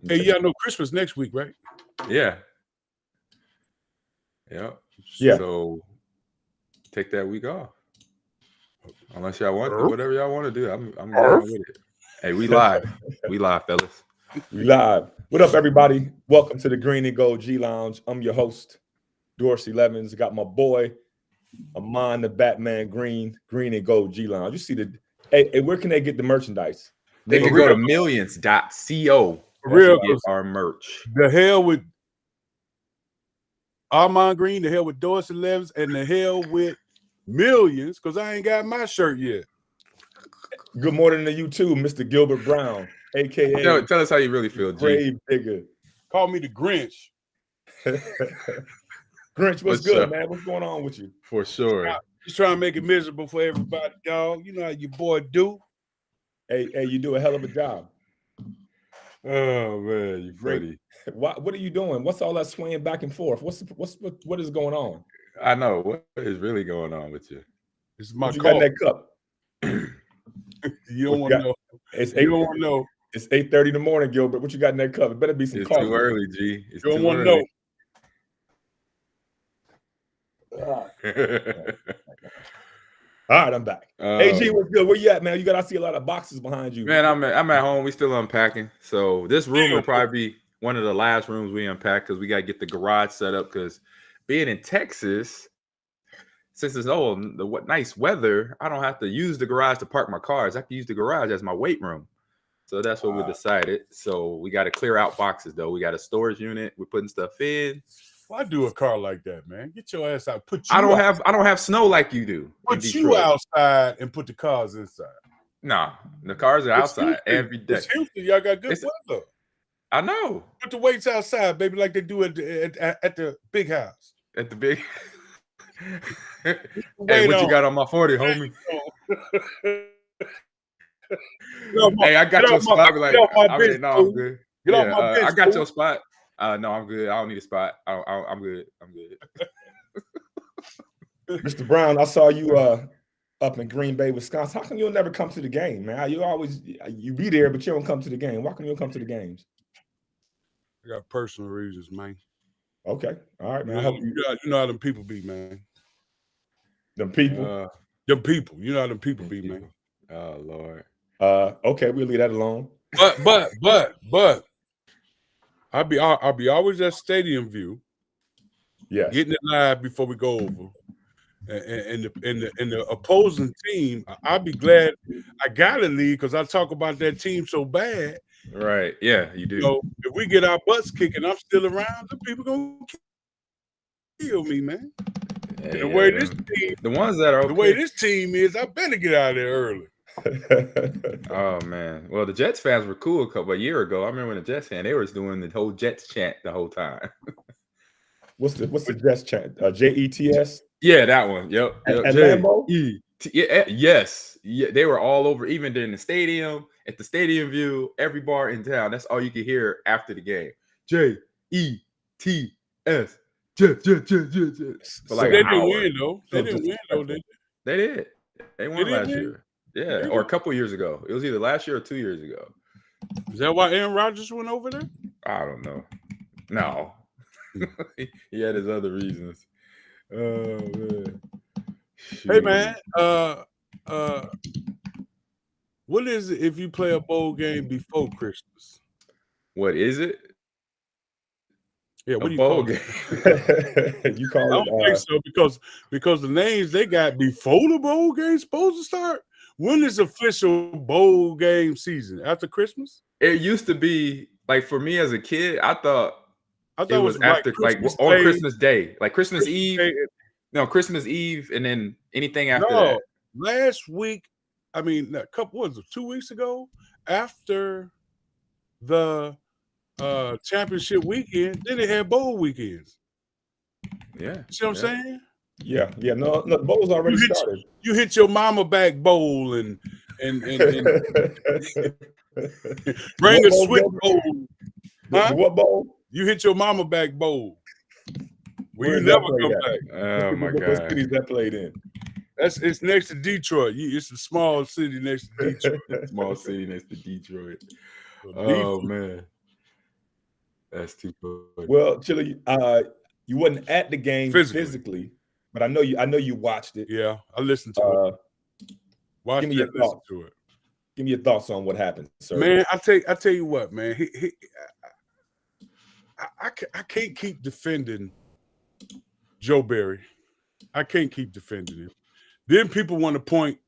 Hey, y'all know Christmas next week, right? Yeah. Yeah. So take that week off. Unless y'all want whatever y'all want to do. I'm down with it. Hey, we live. We live, fellas. We live. What up, everybody? Welcome to the Green and Gold G Lounge. I'm your host, Dorsey Levens. Got my boy, Amon the Batman Green and Gold G Lounge. You see the hey, where can they get the merchandise? They can go to millions.co to get our merch. The hell with Armand Green, the hell with Dorsey Levens, and the hell with Millions, because I ain't got my shirt yet. Good morning to you too, Mr. Gilbert Brown, a.k.a. Tell us how you really feel, G. Grave Digger. Call me the Grinch. Grinch, what's good, man? What's going on with you? For sure. Just trying to make it miserable for everybody, dog. You know how your boy do. Hey, you do a hell of a job. Oh man, you funny. What are you doing? What's all that swaying back and forth? What is going on? I know what is really going on with you. This is my you got in that cup. You don't want to know. You don't want to know. It's 8:30 in the morning, Gilbert. What you got in that cup? It better be some coffee. It's too early, G. You don't want to know. All right, I'm back. Hey, G, what's good? Where you at, man? I see a lot of boxes behind you. Man, I'm at home. We still unpacking. So this room will probably be one of the last rooms we unpack because we got to get the garage set up. Because being in Texas, since it's nice weather, I don't have to use the garage to park my cars. I can use the garage as my weight room. So that's what we decided. So we got to clear out boxes, though. We got a storage unit. We're putting stuff in. Why do a car like that, man? Get your ass out. I don't have snow like you do. Put you outside and put the cars inside. Nah, the cars are outside every day. It's Houston, y'all got good weather. I know. Put the weights outside, baby, like they do at the big house. At the big. Hey, what you got on my 40, homie? Hey, I got your spot. I'm good. Get off my bench. I got your spot. No, I'm good. I don't need a spot. I'm good. I'm good. Mr. Brown, I saw you up in Green Bay, Wisconsin. How come you'll never come to the game, man? You be there, but you don't come to the game. Why come you don't come to the games? I got personal reasons, man. Okay. All right, man. You know how them people be, man. Them people? Them people. You know how them people be, man. Oh, Lord. Okay, we'll leave that alone. But I'll be always at Stadium View. Yeah. Getting it live before we go over. And the opposing team, I'll be glad I gotta leave because I talk about that team so bad. Right. Yeah, you do. So if we get our butts kicking, I'm still around, the people gonna kill me, man. And the way this team, the ones that are the way this team is, I better get out of there early. Oh man. Well, the Jets fans were cool a year ago. I remember when the Jets fan, they were doing the whole Jets chant the whole time. What's the Jets chant? JETS? Yeah, that one. Yep. At Lambeau? Yes. Yeah, they were all over, even in the stadium, at the Stadium View, every bar in town. That's all you could hear after the game. JETS. Jets. For like they didn't win though. They didn't win though, did they? They did. They won last year. Yeah, or a couple years ago. It was either last year or 2 years ago. Is that why Aaron Rodgers went over there? I don't know. No. He had his other reasons. Oh man. Shoot. Hey man, what is it if you play a bowl game before Christmas? What is it? Yeah, what do you You call call it? I don't think so because the names they got before the bowl game supposed to start. When is official bowl game season? After Christmas? It used to be like for me as a kid. I thought it was after on Christmas Day, like Christmas Eve. Day. No, Christmas Eve, and then anything after that. Last week, I mean, 2 weeks ago, after the championship weekend, then they had bowl weekends. Yeah, see what I'm saying? Yeah. No, the bowl's already started. You hit your mama back bowl and bring a sweet bowl. Huh? What bowl? You hit your mama back bowl. Well, you never come back. Oh my God! What cities that played in? It's next to Detroit. It's a small city next to Detroit. Small city next to Detroit. Oh man. That's too funny. Well, Chili, you wasn't at the game physically, but I know you watched it. Yeah, I listened to it. Give me your thoughts. To it. Give me your thoughts on what happened, sir. Man, I tell you what, man. I can't keep defending Joe Barry. I can't keep defending him. Then people want to point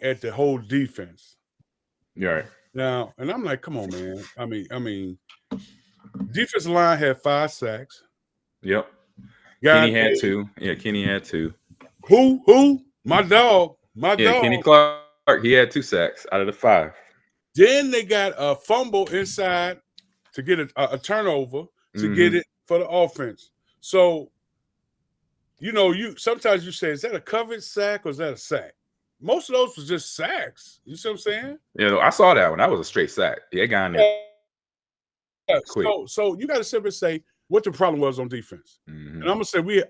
at the whole defense. Yeah. Right. Now, and I'm like, come on, man. I mean, defensive line had 5 sacks. Yep. Kenny had 2. Yeah, Kenny had 2. Who? My dog. Dog. Kenny Clark. He had 2 sacks out of the 5. Then they got a fumble inside to get a turnover to get it for the offense. So, you sometimes you say, is that a covered sack or is that a sack? Most of those was just sacks. You see what I'm saying? Yeah, I saw that one. That was a straight sack. Yeah, got in there. Yeah. So you got to simply say what the problem was on defense. And I'm gonna say we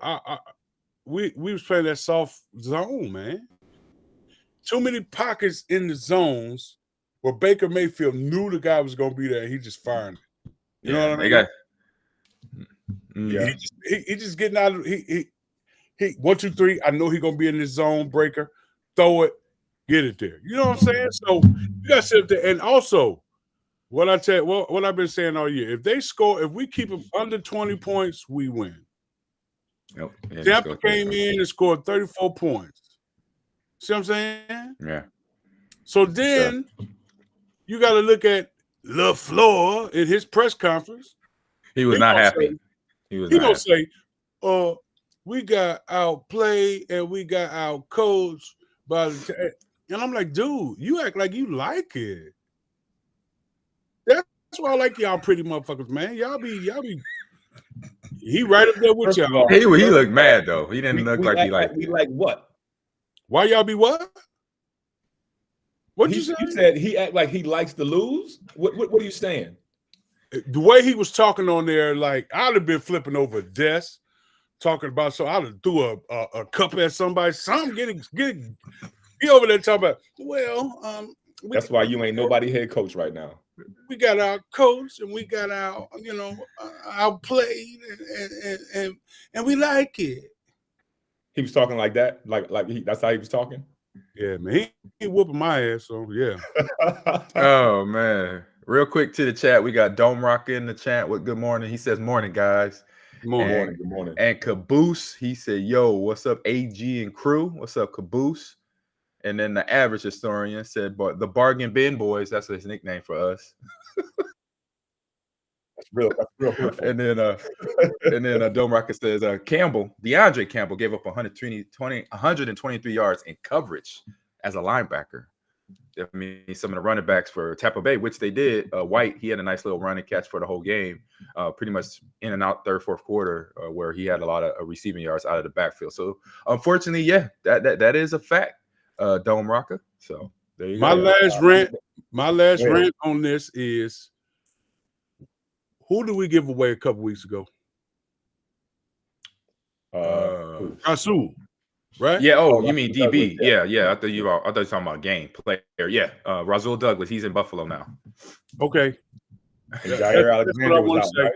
was playing that soft zone, man. Too many pockets in the zones where Baker Mayfield knew the guy was gonna be there. And he just fired it. You know what I mean? Yeah. He just getting out of he 1, 2, 3. I know he's gonna be in this zone breaker. Throw it, get it there. You know what I'm saying? So you got to sit there. And also, what I've been saying all year, if we keep them under 20 points, we win. Yep. Yeah, Tampa came in and scored 34 points. See what I'm saying? Yeah. So then you got to look at LaFleur in his press conference. He was not happy. He was going to say, we got outplayed and we got outcoached. And I'm like, dude, you act like you like it. That's why I like y'all pretty motherfuckers, man. Y'all be. He right up there with y'all. He looked mad though. He didn't look like he liked it. We like what? Why y'all be what? What you say? You said he act like he likes to lose. What are you saying? The way he was talking on there, like I'd have been flipping over a desk. Talking about, so I'd have threw a cup at somebody. Some getting over there talking about. Well, that's why you ain't nobody head coach right now. We got our coach and we got our outplayed and we like it. He was talking like that, that's how he was talking. Yeah, man, he whooping my ass. So yeah. Oh man, real quick to the chat, we got Dome Rocker in the chat with good morning. He says morning, guys. Good morning. Good morning. And Caboose, he said, yo, what's up, AG and crew? What's up, Caboose? And then the average historian said, but the Bargain Bin Boys, that's his nickname for us. That's real hurtful. And then Dome Rocket says, DeAndre Campbell gave up 123 yards in coverage as a linebacker. I mean, some of the running backs for Tampa Bay, which they did. White, he had a nice little run and catch for the whole game, pretty much in and out third, fourth quarter, where he had a lot of receiving yards out of the backfield. So, unfortunately, yeah, that is a fact, Dome Rocker. So, there you go. My last rant on this is, who did we give away a couple weeks ago? Rasul. Right? Yeah. Oh, you mean DB? Yeah. I thought you were talking about game player. Yeah. Rasul Douglas. He's in Buffalo now. Okay. Jair Alexander was out, right?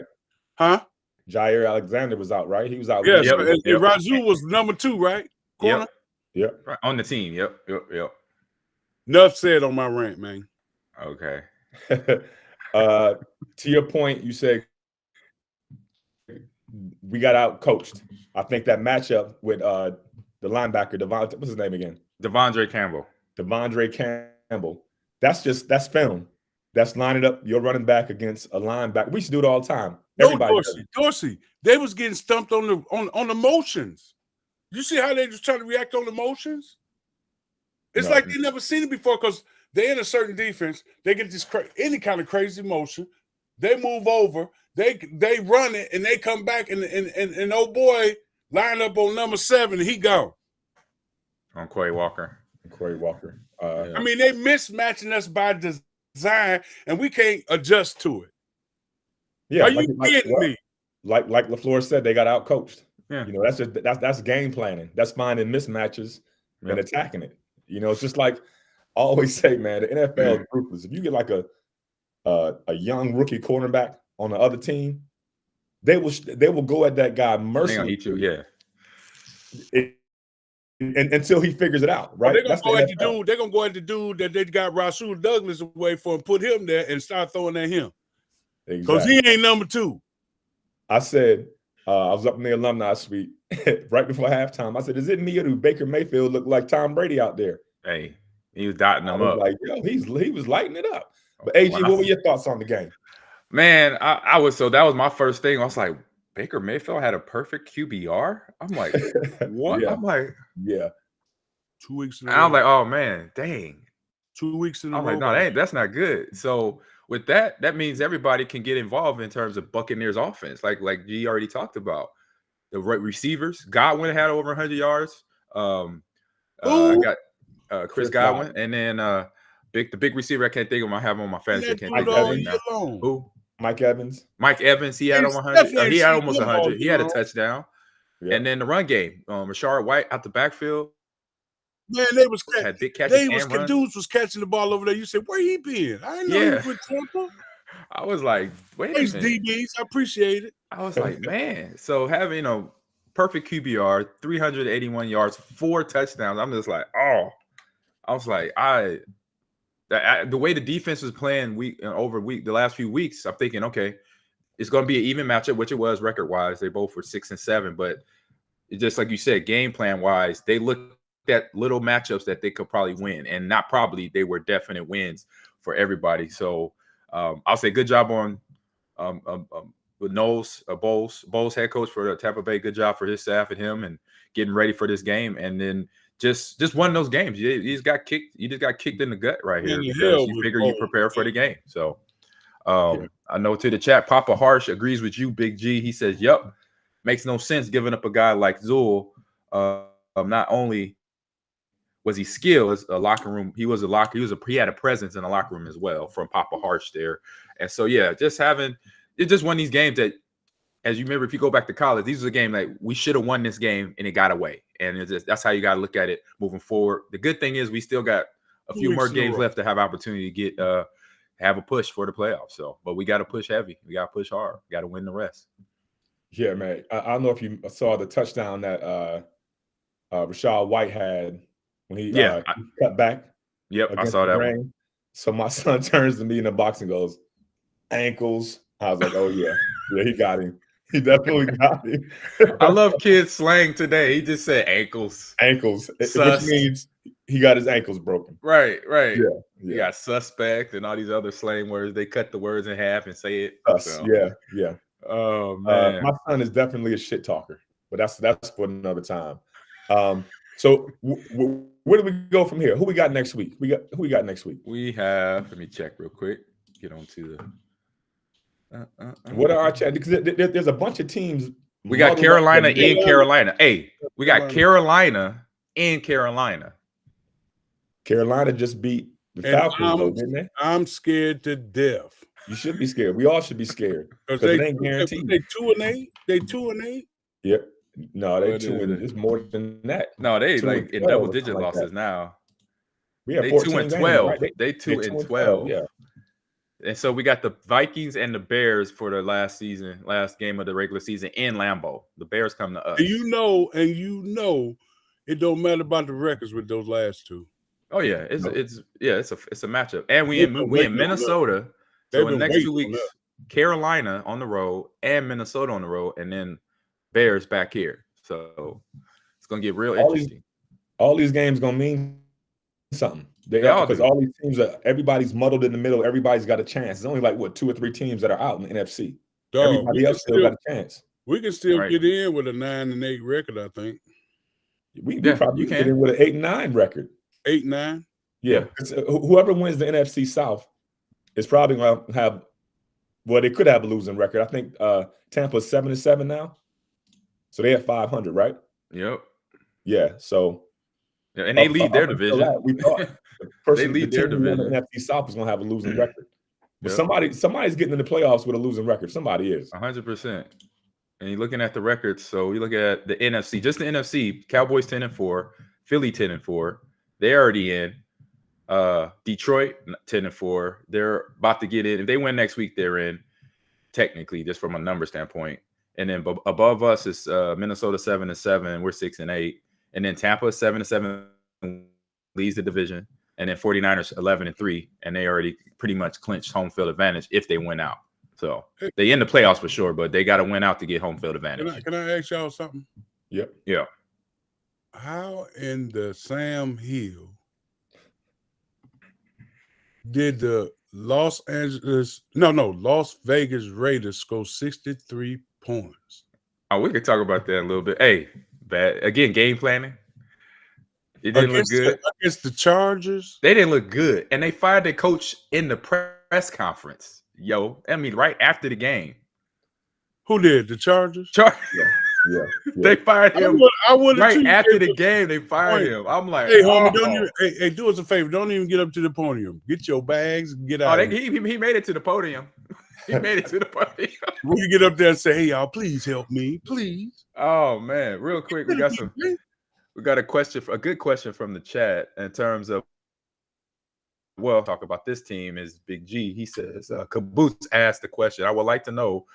Huh? Jair Alexander was out, right? He was out. Yes. And Rasul was number 2, right? Corner. Yep. Right. On the team. Yep. Enough said on my rant, man. Okay. To your point, you said we got out coached. I think that matchup with the linebacker, what's his name again? Devondre Campbell. That's film. That's lining up your running back against a linebacker. We used to do it all the time. Dorsey. They was getting stumped on the motions. You see how they just trying to react on the motions? It's like they never seen it before because they're in a certain defense. They get this any kind of crazy motion. They move over. They run it and they come back and old boy line up on number 7 and he gone. On Quay Walker. I mean, they mismatching us by design and we can't adjust to it. Yeah, are you kidding me? Like LaFleur said, they got out coached. Yeah, that's game planning. That's finding mismatches and attacking it. It's just like I always say, man, the NFL is ruthless. If you get like a a young rookie cornerback on the other team, they will go at that guy mercilessly. They're gonna eat you, and until he figures it out, right? They're gonna go at the dude. They're gonna go at the dude that they got Rasul Douglas away for and put him there and start throwing at him. Because he ain't number 2. I said, I was up in the alumni suite right before halftime. I said, "Is it me or do Baker Mayfield look like Tom Brady out there?" Hey, he was dotting them up. Like, yo, he was lighting it up. But AG, what were your thoughts on the game? Man, I was that was my first thing. I was like, Baker Mayfield had a perfect QBR. I'm like, what? Yeah. I'm like, yeah. 2 weeks in a row. I was like, oh man, dang. 2 weeks in a row. I'm like, no, that's not good. So with that means everybody can get involved in terms of Buccaneers offense, like G already talked about. The receivers, Godwin had over 100 yards. I got Chris Godwin, and then the big receiver I can't think of. I have him on my fantasy. I can't think of it now. Who? Mike Evans. Mike Evans. He had 100. He had almost 100. He had a touchdown. Yeah. And then the run game, Rashard White out the backfield. Man, they was had big catches. Dudes was catching the ball over there. You said, where he been? I didn't know he was with Tampa. I was like, wait a minute. DBs, I apprate it. I was like, man. So having perfect QBR, 381 yards, 4 touchdowns. I'm just like, oh. I was like, the way the defense was playing the last few weeks, I'm thinking, okay, it's going to be an even matchup, which it was record-wise. They both were 6 and 7, but it's just like you said, game plan-wise, they looked at little matchups that they could probably win, and not probably, they were definite wins for everybody. So I'll say good job on with Knowles, Bowles head coach for the Tampa Bay. Good job for his staff and him, and getting ready for this game, and then just won those games. You just got kicked in the gut right here because you figure you prepare for the game. So I know to the chat, Papa Harsh agrees with you, Big G. He says, "Yep, makes no sense giving up a guy like Zool. Not only was he skilled as a locker room, he had a presence in the locker room as well from Papa Harsh there. And so just one of these games that, as you remember, if you go back to college, these was a game that we should have won this game and it got away. And that's how you got to look at it moving forward. The good thing is we still got a few more games left to have opportunity to get have a push for the playoffs. So, but we got to push heavy. We got to push hard. We got to win the rest. Yeah, man. I don't know if you saw the touchdown that Rashad White had when he cut back. Yep, I saw that one. So my son turns to me in the box and goes, "Ankles." I was like, "Oh yeah, yeah, he got him. He definitely got him." I love kids slang today. He just said ankles, which means he got his ankles broken. Right. Yeah. You got suspect and all these other slang words. They cut the words in half and say it. So. Yeah. Oh man, my son is definitely a shit talker, but that's for another time. So where do we go from here? Who we got next week? Who we got next week? We have. Let me check real quick. Get on to the. What are our chat? Because there's a bunch of teams. We got Carolina in Carolina. Hey, we got Carolina in Carolina. Carolina just beat the Falcons, didn't they? I'm scared to death. You should be scared. We all should be scared because it ain't guaranteed. They 2-8. They 2-8. Yep. No, they 2-8. It's more than that. No, they like in double-digit losses now. We have they 2-12. Right? They 2-12. Yeah. And so we got the Vikings and the Bears for the last game of the regular season in Lambeau. The Bears come to us. And you know, it don't matter about the records with those last two. Oh yeah, it's a matchup, and we in Minnesota. So in the next 2 weeks, Carolina on the road and Minnesota on the road, and then Bears back here. So it's gonna get real interesting. All these games gonna mean something. Because all these teams everybody's muddled in the middle. Everybody's got a chance. It's only like 2 or 3 teams that are out in the NFC. Everybody else still got a chance. We can still get in with a 9-8 record, I think. We probably can get in with an 8-9 record. 8-9. Yeah. Whoever wins the NFC South is probably going to have. Well, they could have a losing record. I think Tampa's 7-7 now, so they have 500, right? Yep. Yeah. So. Yeah, and they lead their division. We thought the team in the NFC South is going to have a losing record. But somebody's getting in the playoffs with a losing record. Somebody is. 100%. And you're looking at the records. So you look at the NFC, just the NFC. Cowboys 10-4, Philly 10-4. They're already in. Detroit 10-4. They're about to get in. If they win next week, they're in. Technically, just from a number standpoint. And then above us is Minnesota 7-7. We're 6-8. And then Tampa 7-7 leads the division. And then 49ers 11-3. And they already pretty much clinched home field advantage if they win out. So they in the playoffs for sure, but they got to win out to get home field advantage. Can I ask y'all something? Yep. Yeah. How in the Sam Hill did the Las Vegas Raiders score 63 points? Oh, we could talk about that a little bit. Hey, again, game planning. It didn't look good. Against the Chargers? They didn't look good. And they fired their coach in the press conference. Yo, I mean, right after the game. Who did? The Chargers? Yeah. They fired him right after the game. They fired him. I'm like, hey, homie, do us a favor. Don't even get up to the podium. Get your bags and get out. He made it to the podium. He made it to the podium. Will you get up there and say, "Hey, y'all, please help me, please"? Oh man, real quick, we got a good question from the chat in terms of. Well, talk about this team is Big G. He says, Caboose asked the question. I would like to know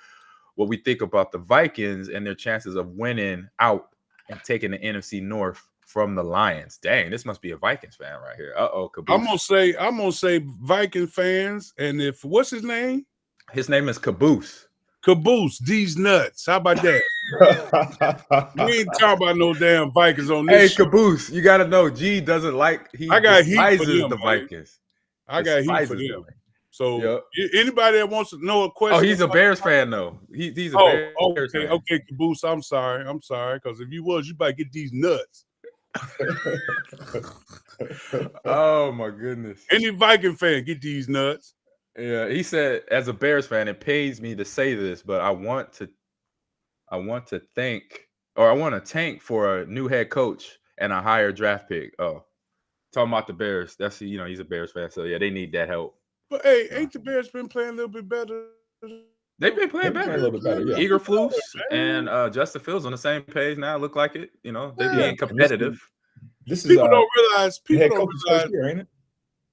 what we think about the Vikings and their chances of winning out and taking the NFC North from the Lions. Dang, this must be a Vikings fan right here. Caboose. I'm gonna say Viking fans, and if what's his name? His name is Caboose. Caboose, these nuts. How about that? We ain't talking about no damn Vikings on this. Hey, Caboose, you gotta know G doesn't like I got heat for them, the Vikings. I got heat for them. So anybody that wants to know a question. Oh, he's a Bears fan though. He's a Bears fan. Okay, Caboose. I'm sorry. Because if you was, you better get these nuts. Oh my goodness. Any Viking fan, get these nuts. Yeah, he said, as a Bears fan, it pains me to say this, but I want to tank for a new head coach and a higher draft pick. Oh, talking about the Bears. That's he's a Bears fan, so yeah, they need that help. But hey, ain't the Bears been playing a little bit better? They've been playing better. A little bit better, yeah. Eberflus and Justin Fields on the same page now. Look like it. They're being competitive. This is people don't realize. People don't realize, year, ain't it?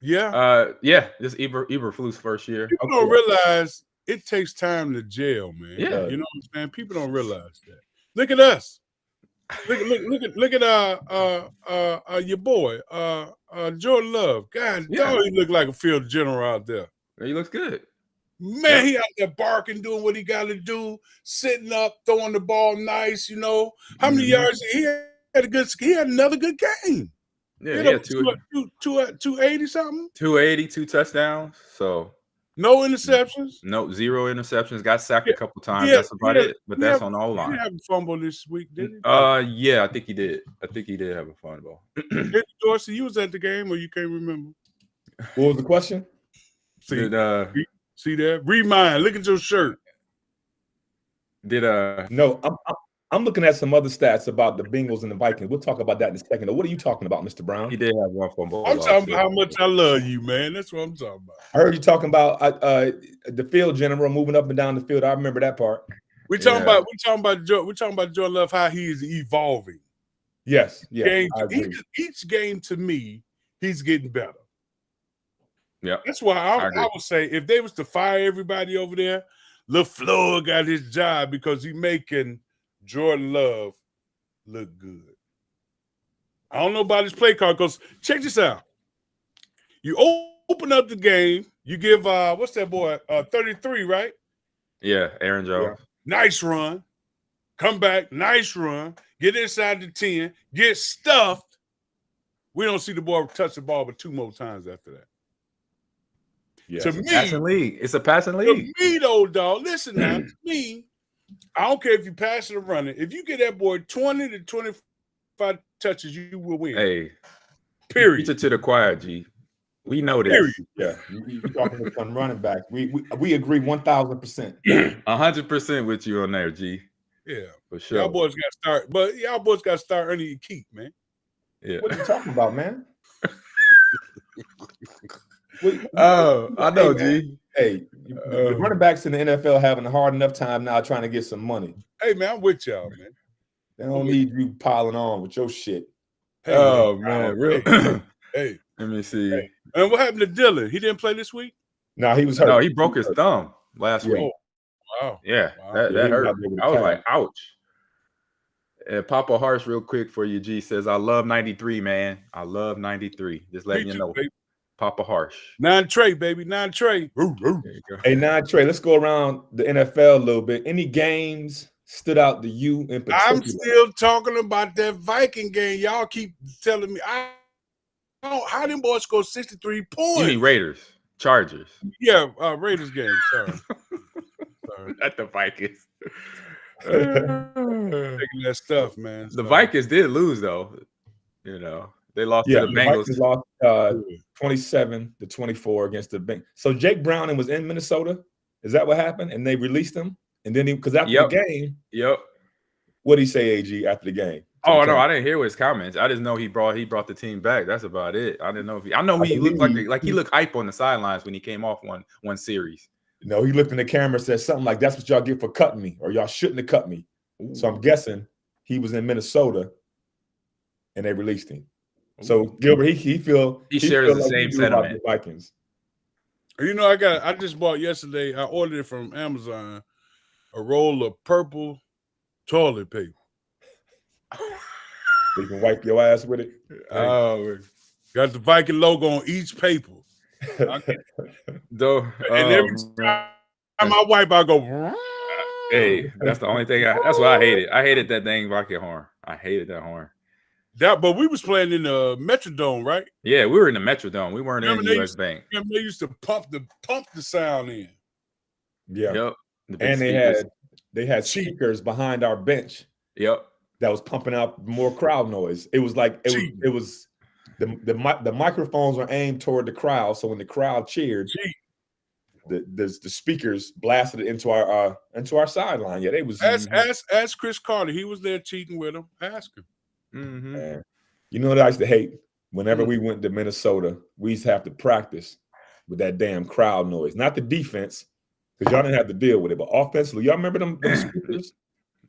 Yeah. This is Eberflus' first year. People don't realize it takes time to gel, man. Yeah. You know what I'm saying? People don't realize that. Look at us. Look at your boy, Jordan Love. God, dog, he look like a field general out there. He looks good. Man, he out there barking, doing what he got to do, sitting up, throwing the ball nice. How many yards he had? He had another good game. Yeah, he had 280 something. 280, 2 touchdowns. So no interceptions. No, 0 interceptions. Got sacked a couple times. That's about it. But that's on the O-line. He didn't have a fumble this week, did he? Yeah, I think he did. I think he did have a fumble. Dorsey, you was at the game, or you can't remember? What was the question? See that? Read mine. Look at your shirt. No, I'm looking at some other stats about the Bengals and the Vikings. We'll talk about that in a second. What are you talking about, Mr. Brown? He did have one fumble. I'm talking about how much I love you, man. That's what I'm talking about. I heard you talking about the field general moving up and down the field. I remember that part. We're talking about Jordan Love, how he's evolving. Yes, I agree. Each game to me, he's getting better. Yeah, that's why I would say if they was to fire everybody over there, LaFleur got his job because he making Jordan Love look good. I don't know about his play card because check this out. You open up the game, you give what's that boy 33, right? Yeah, Aaron Jones. Yeah. Nice run. Come back, nice run. Get inside the 10, get stuffed. We don't see the boy touch the ball but 2 more times after that. Yeah, to me, passing league. It's a passing league. To me, though, dog. Listen now. To me, I don't care if you pass it or run it. If you get that boy 20 to 25 touches, you will win. Hey, period. Preach it to the choir, G. We know this. Period. Yeah, you talking to some running backs. We agree 1,000%. 100% with you on there, G. Yeah, for sure. Y'all boys got to start, but y'all boys got to start earning your keep, man. Yeah. What are you talking about, man? I know, G. Hey, the running backs in the NFL having a hard enough time now trying to get some money. Hey, man, I'm with y'all, man. They don't need you piling on with your shit. Hey, man, real. Hey, let me see. Hey, And what happened to Dylan? He didn't play this week? No, he was hurt. No, he broke his thumb last week. Wow. Yeah, Wow. that Yeah, he was hurt. out there with the I was calf. like, ouch. And Papa Harsh, real quick for you, G says, I love 93, man. I love 93. Just letting Me you too, know. baby. Papa Harsh. 9 Trey, baby. 9 Trey. There you go. Hey, Trey, let's go around the NFL a little bit. Any games stood out to you in particular? I'm still talking about that Viking game. Y'all keep telling me, how them boys score 63 points? You mean Raiders, Chargers. Yeah, Raiders game. Sorry. Not the Vikings. Taking that stuff, man. The Vikings did lose, though. You know, they lost to the Bengals. Vikings lost 27-24 against the Bengals. So Jake Browning was in Minnesota. Is that what happened? And they released him? And then because after the game, what did he say, AG, after the game? Oh no, I didn't hear his comments. I just know he brought the team back. That's about it. I didn't know if he looked like he looked hype on the sidelines when he came off one series. No, he looked in the camera and said something like, "That's what y'all get for cutting me, or y'all shouldn't have cut me." Ooh. So I'm guessing he was in Minnesota and they released him. So Gilbert, he shares the same sentiment. The Vikings. You know, I just bought yesterday. I ordered it from Amazon, a roll of purple toilet paper. You can wipe your ass with it. Oh, got the Viking logo on each paper. Though, and every time I wipe, I go. Hey, that's the only thing. That's what I hated. I hated that dang Viking horn. I hated that horn. But we was playing in the Metrodome, right? Yeah, we were in the Metrodome. We weren't in the US Bank. They used to pump the sound in. Yeah. Yep. And they had speakers behind our bench. Yep. That was pumping out more crowd noise. It was like it was the microphones were aimed toward the crowd. So when the crowd cheered, the speakers blasted it into our sideline. Yeah, they was ask Chris Carter. He was there cheating with him. Ask him. Mm-hmm. You know what I used to hate? Whenever we went to Minnesota, we used to have to practice with that damn crowd noise. Not the defense, because y'all didn't have to deal with it, but offensively, y'all remember them speakers?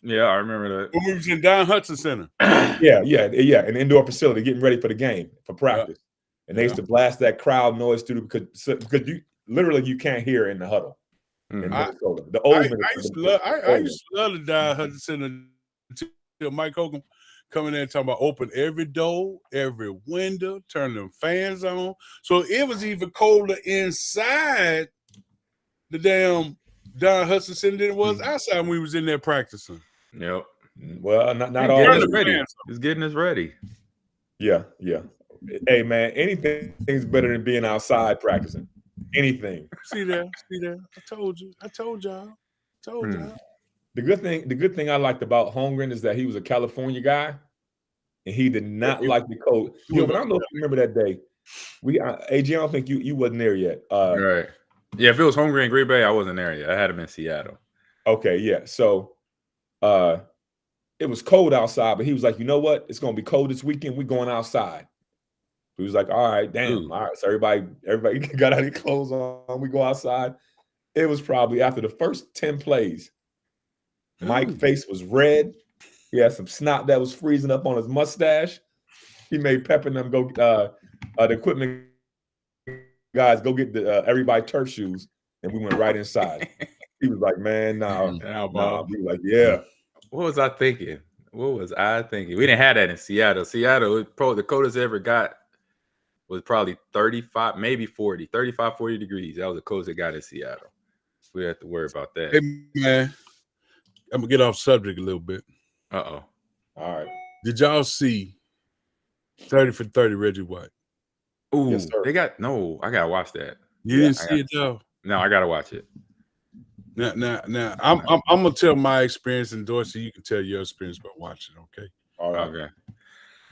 Yeah, I remember that. When we was in Don Hudson Center. Yeah, an indoor facility getting ready for the game, for practice. Yeah. And they used to blast that crowd noise through because you can't hear it in the huddle in Minnesota. The old I used to love the Don Hudson Center until Mike Hogan coming in and talking about open every door, every window, turn them fans on. So it was even colder inside the damn Don Hudson Center than it was outside when we was in there practicing. Yep. Well, not all. Ready. He's getting us ready. Yeah. Hey, man, anything's better than being outside practicing. Anything. See there. I told y'all. The good thing I liked about Holmgren is that he was a California guy, and he did not like the cold. But I don't know if you remember that day. AG, I don't think you wasn't there yet. Right. Yeah, if it was Holmgren and Green Bay, I wasn't there yet. I had him in Seattle. Okay, yeah. So it was cold outside, but he was like, you know what? It's gonna be cold this weekend. We're going outside. He was like, all right, damn. Ooh. All right. So everybody got out of their clothes on. We go outside. It was probably after the first 10 plays. Mike's face was red. He had some snot that was freezing up on his mustache. He made Pep and them go the equipment guys go get the everybody turf shoes, and we went right inside. He was like, man, nah. We were like, yeah. What was I thinking? We didn't have that in Seattle. The coldest I ever got was probably 35, maybe 40 degrees. That was the coldest it got in Seattle. We didn't have to worry about that. Hey, man, I'm going to get off subject a little bit. Uh-oh. All right. Did y'all see 30 for 30 Reggie White? Ooh, yes, I got to watch that. You didn't see it, though? No, I got to watch it. Now, I'm going to tell my experience, and Dorsey, you can tell your experience by watching, okay? All right. Okay.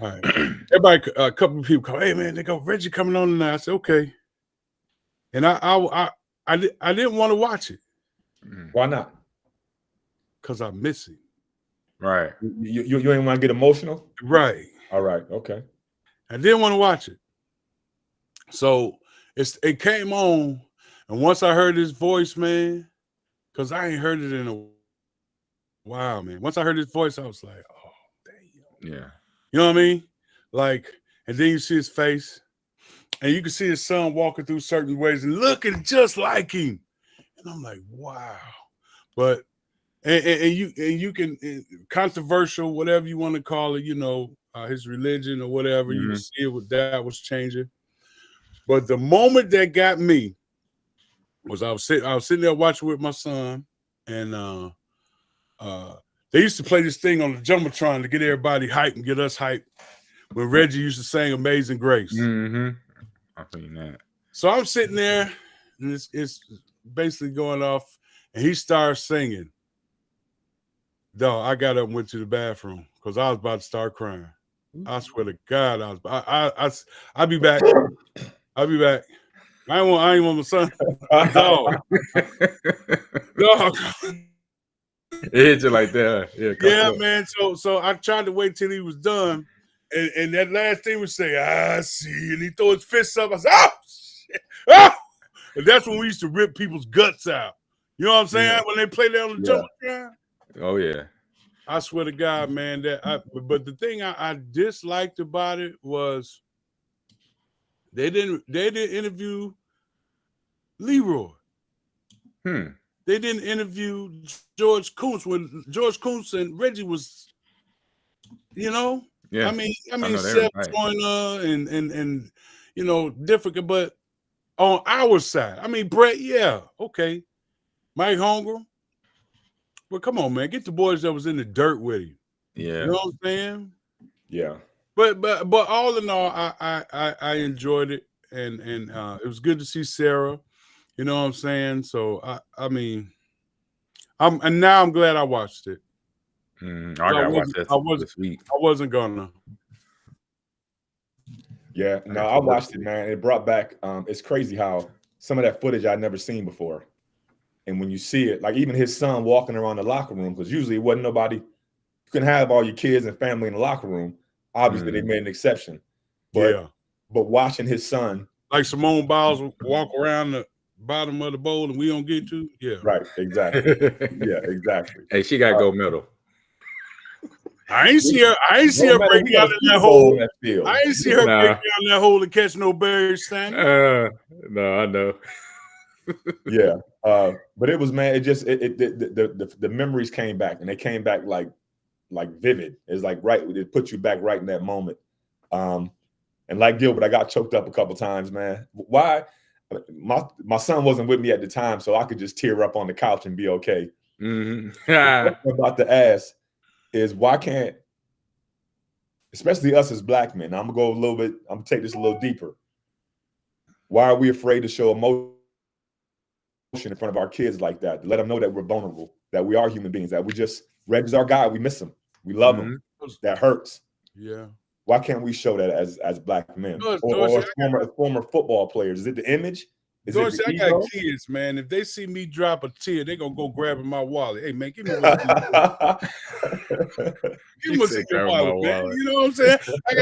All right. Everybody, a couple of people come, hey, man, they go, Reggie coming on tonight. I said, okay. And I didn't want to watch it. Why not? Because I miss him. Right. You ain't want to get emotional? Right. All right. Okay. I didn't want to watch it. So it came on, and once I heard his voice, man, because I ain't heard it in a while, man. Once I heard his voice, I was like, oh, damn. Yeah. You know what I mean? Like, and then you see his face. and you can see his son walking through certain ways and looking just like him. And I'm like, wow. But and you can controversial, whatever you want to call it, his religion or whatever. You can see what that was changing. But the moment that got me was I was sitting there watching with my son, and they used to play this thing on the Jumbotron to get everybody hyped and get us hyped when Reggie used to sing Amazing Grace. I mean that. So I'm sitting there, and it's basically going off, and he starts singing. Dog, I got up and went to the bathroom because I was about to start crying. I swear to God, I'll be back. I'll be back. I ain't want my son. Dog. Dog. It hit you like that. Yeah, man. So I tried to wait till he was done. And that last thing would say, I see. And he throw his fists up. I said, oh, shit. Oh! And that's when we used to rip people's guts out. You know what I'm saying? Yeah. When they play that on the Jumbotron. Oh, yeah. I swear to God, man. But the thing I disliked about it was they didn't interview Leroy. They didn't interview George Kuntz when George Kuntz and Reggie was, Yeah. I mean, Seth Joyner and different, but on our side, I mean, Brett, yeah, okay, Mike Holmgren, but come on, man, get the boys that was in the dirt with him. Yeah, you know what I'm saying? Yeah. But all in all, I enjoyed it, and it was good to see Sarah. You know what I'm saying? So I mean, and now I'm glad I watched it. I gotta watch that this week. I wasn't gonna. Yeah, no, I watched it, man. It brought back. It's crazy how some of that footage I'd never seen before, and when you see it, like even his son walking around the locker room, because usually it wasn't nobody. You can have all your kids and family in the locker room. Obviously, they made an exception, but watching his son, like Simone Biles, walk around the bottom of the bowl and we don't get to, right, exactly, yeah, exactly. Hey, she got gold medal. I ain't see her break down in that hole. I ain't see her break down that hole and catch no berries, Sammy. No, I know. Yeah, but it was, man. It just the memories came back, and they came back like vivid. It's like it put you back right in that moment. And like Gilbert, I got choked up a couple times, man. Why? My son wasn't with me at the time, so I could just tear up on the couch and be okay. What I'm about to ask is why can't, especially us as black men, I'm gonna take this a little deeper. Why are we afraid to show emotion in front of our kids like that? To let them know that we're vulnerable, that we are human beings, that Reggie's our guy, we miss him, we love him. That hurts. Yeah. Why can't we show that as black men or former football players? Is it the image? Is Dorsey, I got kids, man. If they see me drop a tear, they're gonna go grab in my wallet. Hey, man, give me your wallet, man. You know what I'm saying? I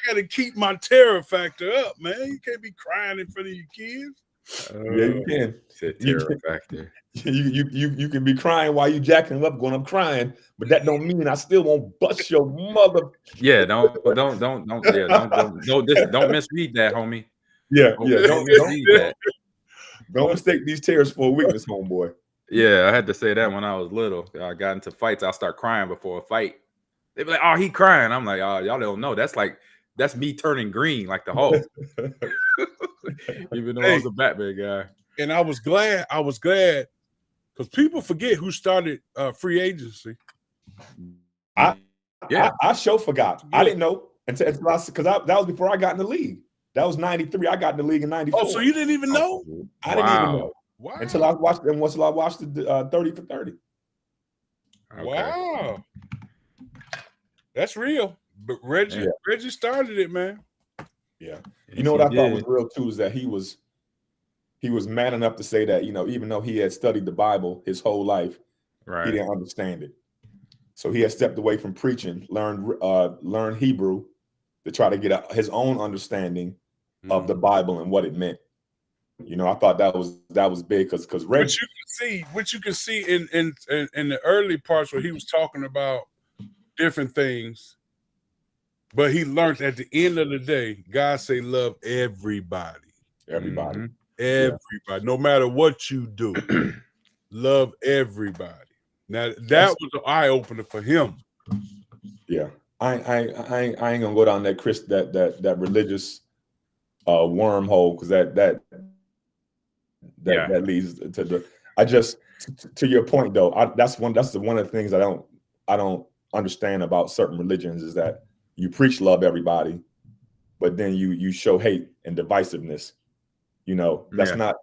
gotta keep my terror factor up, man. You can't be crying in front of your kids. Yeah, you can. Terror factor. You can be crying while you jacking them up, going, I'm crying, but that don't mean I still won't bust your mother. Yeah, don't misread that, homie. Don't misread that. Don't mistake these tears for a weakness, homeboy. Yeah, I had to say that when I was little. I got into fights. I'll start crying before a fight. They be like, "Oh, he crying." I'm like, "Oh, y'all don't know. That's me turning green like the Hulk." Even though I was a Batman guy. And I was glad because people forget who started free agency. I sure forgot. Yeah. I didn't know until because that was before I got in the league. That was 93. I got in the league in 94. Oh, so you didn't even know? I didn't even know. Wow. Until I watched the 30 for 30. Okay. Wow. That's real. But Reggie started it, man. Yeah. You know what I thought was real too is that he was man enough to say that, even though he had studied the Bible his whole life, he didn't understand it. So he had stepped away from preaching, learned Hebrew to try to get his own understanding of the Bible and what it meant. I thought that was big because Reggie. What you can see in the early parts where he was talking about different things, But he learned at the end of the day, God say love everybody. Everybody. Mm-hmm. Everybody. No matter what you do. Love everybody. Now that was an eye opener for him. Yeah. I ain't gonna go down that religious wormhole, because that leads to the. I just, to your point though, that's one of the things I don't understand about certain religions, is that you preach love everybody, but then you show hate and divisiveness. That's not.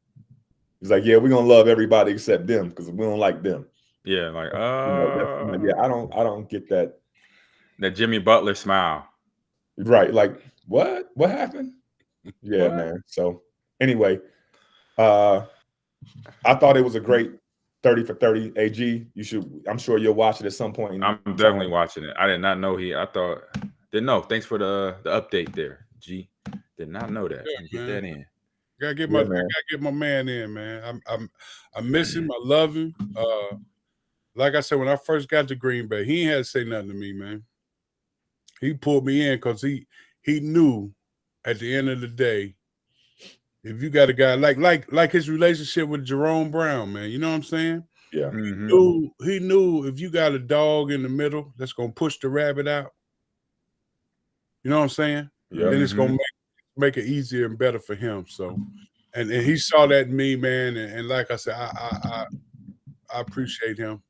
It's like, yeah, we're gonna love everybody except them because we don't like them. Yeah, like yeah, I don't get that. That Jimmy Butler smile. Right, like what happened? Yeah, What? man. So anyway, I thought it was a great 30 for 30. AG, I'm sure you'll watch it at some point. I'm definitely watching it. I did not know didn't know. Thanks for the update there, G. Did not know that. Yeah, get that in. Gotta get my man in, man. I miss him. I love him. Like I said, when I first got to Green Bay, he ain't had to say nothing to me, man. He pulled me in because he knew at the end of the day, if you got a guy like his relationship with Jerome Brown, man, you know what I'm saying? Yeah. Mm-hmm. He knew if you got a dog in the middle that's gonna push the rabbit out, you know what I'm saying? Yeah. Then it's gonna make it easier and better for him. So, and he saw that in me, man. And like I said, I appreciate him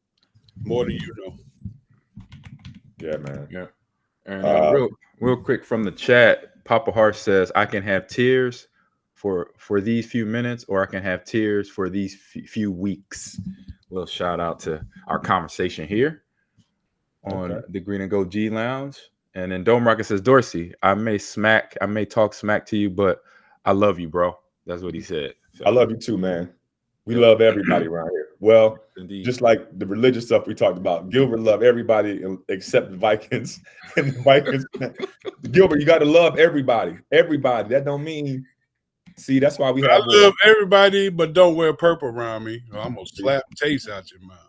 more than you know. Yeah, man. Yeah. And real quick from the chat, Papa Hart says, I can have tears for these few minutes, or I can have tears for these few weeks. A little shout out to our conversation here on the Green and Gold G Lounge. And then Dome Rocket says, Dorsey, I may talk smack to you, but I love you, bro. That's what he said. So. I love you too, man. We love everybody around here. Well, indeed. Just like the religious stuff we talked about, Gilbert loved everybody except the Vikings. And the Vikings, Gilbert, you got to love everybody. Everybody. That don't mean. See, that's why we have. I love everybody, but don't wear purple around me. I'm gonna slap taste out your mouth.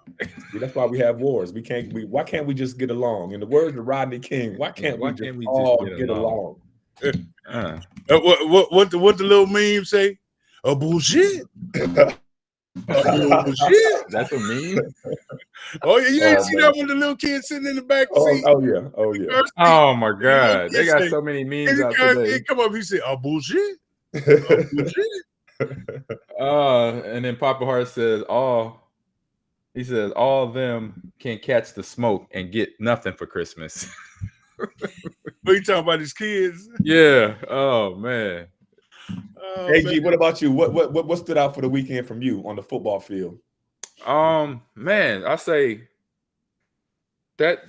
See, that's why we have wars. Why can't we just get along? In the words of Rodney King, why can't we just all get along? What the little meme say? A bullshit. Bullshit. That's a meme. Oh yeah, you didn't see that with the little kid sitting in the back seat. Oh yeah. Oh my God, they got so many memes out today. He come up, he said, "A bullshit." And then Papa Hart says, all of them can catch the smoke and get nothing for Christmas. What you talking about, his kids? Yeah. Oh man. AG, what about you? What stood out for the weekend from you on the football field? Man, I say that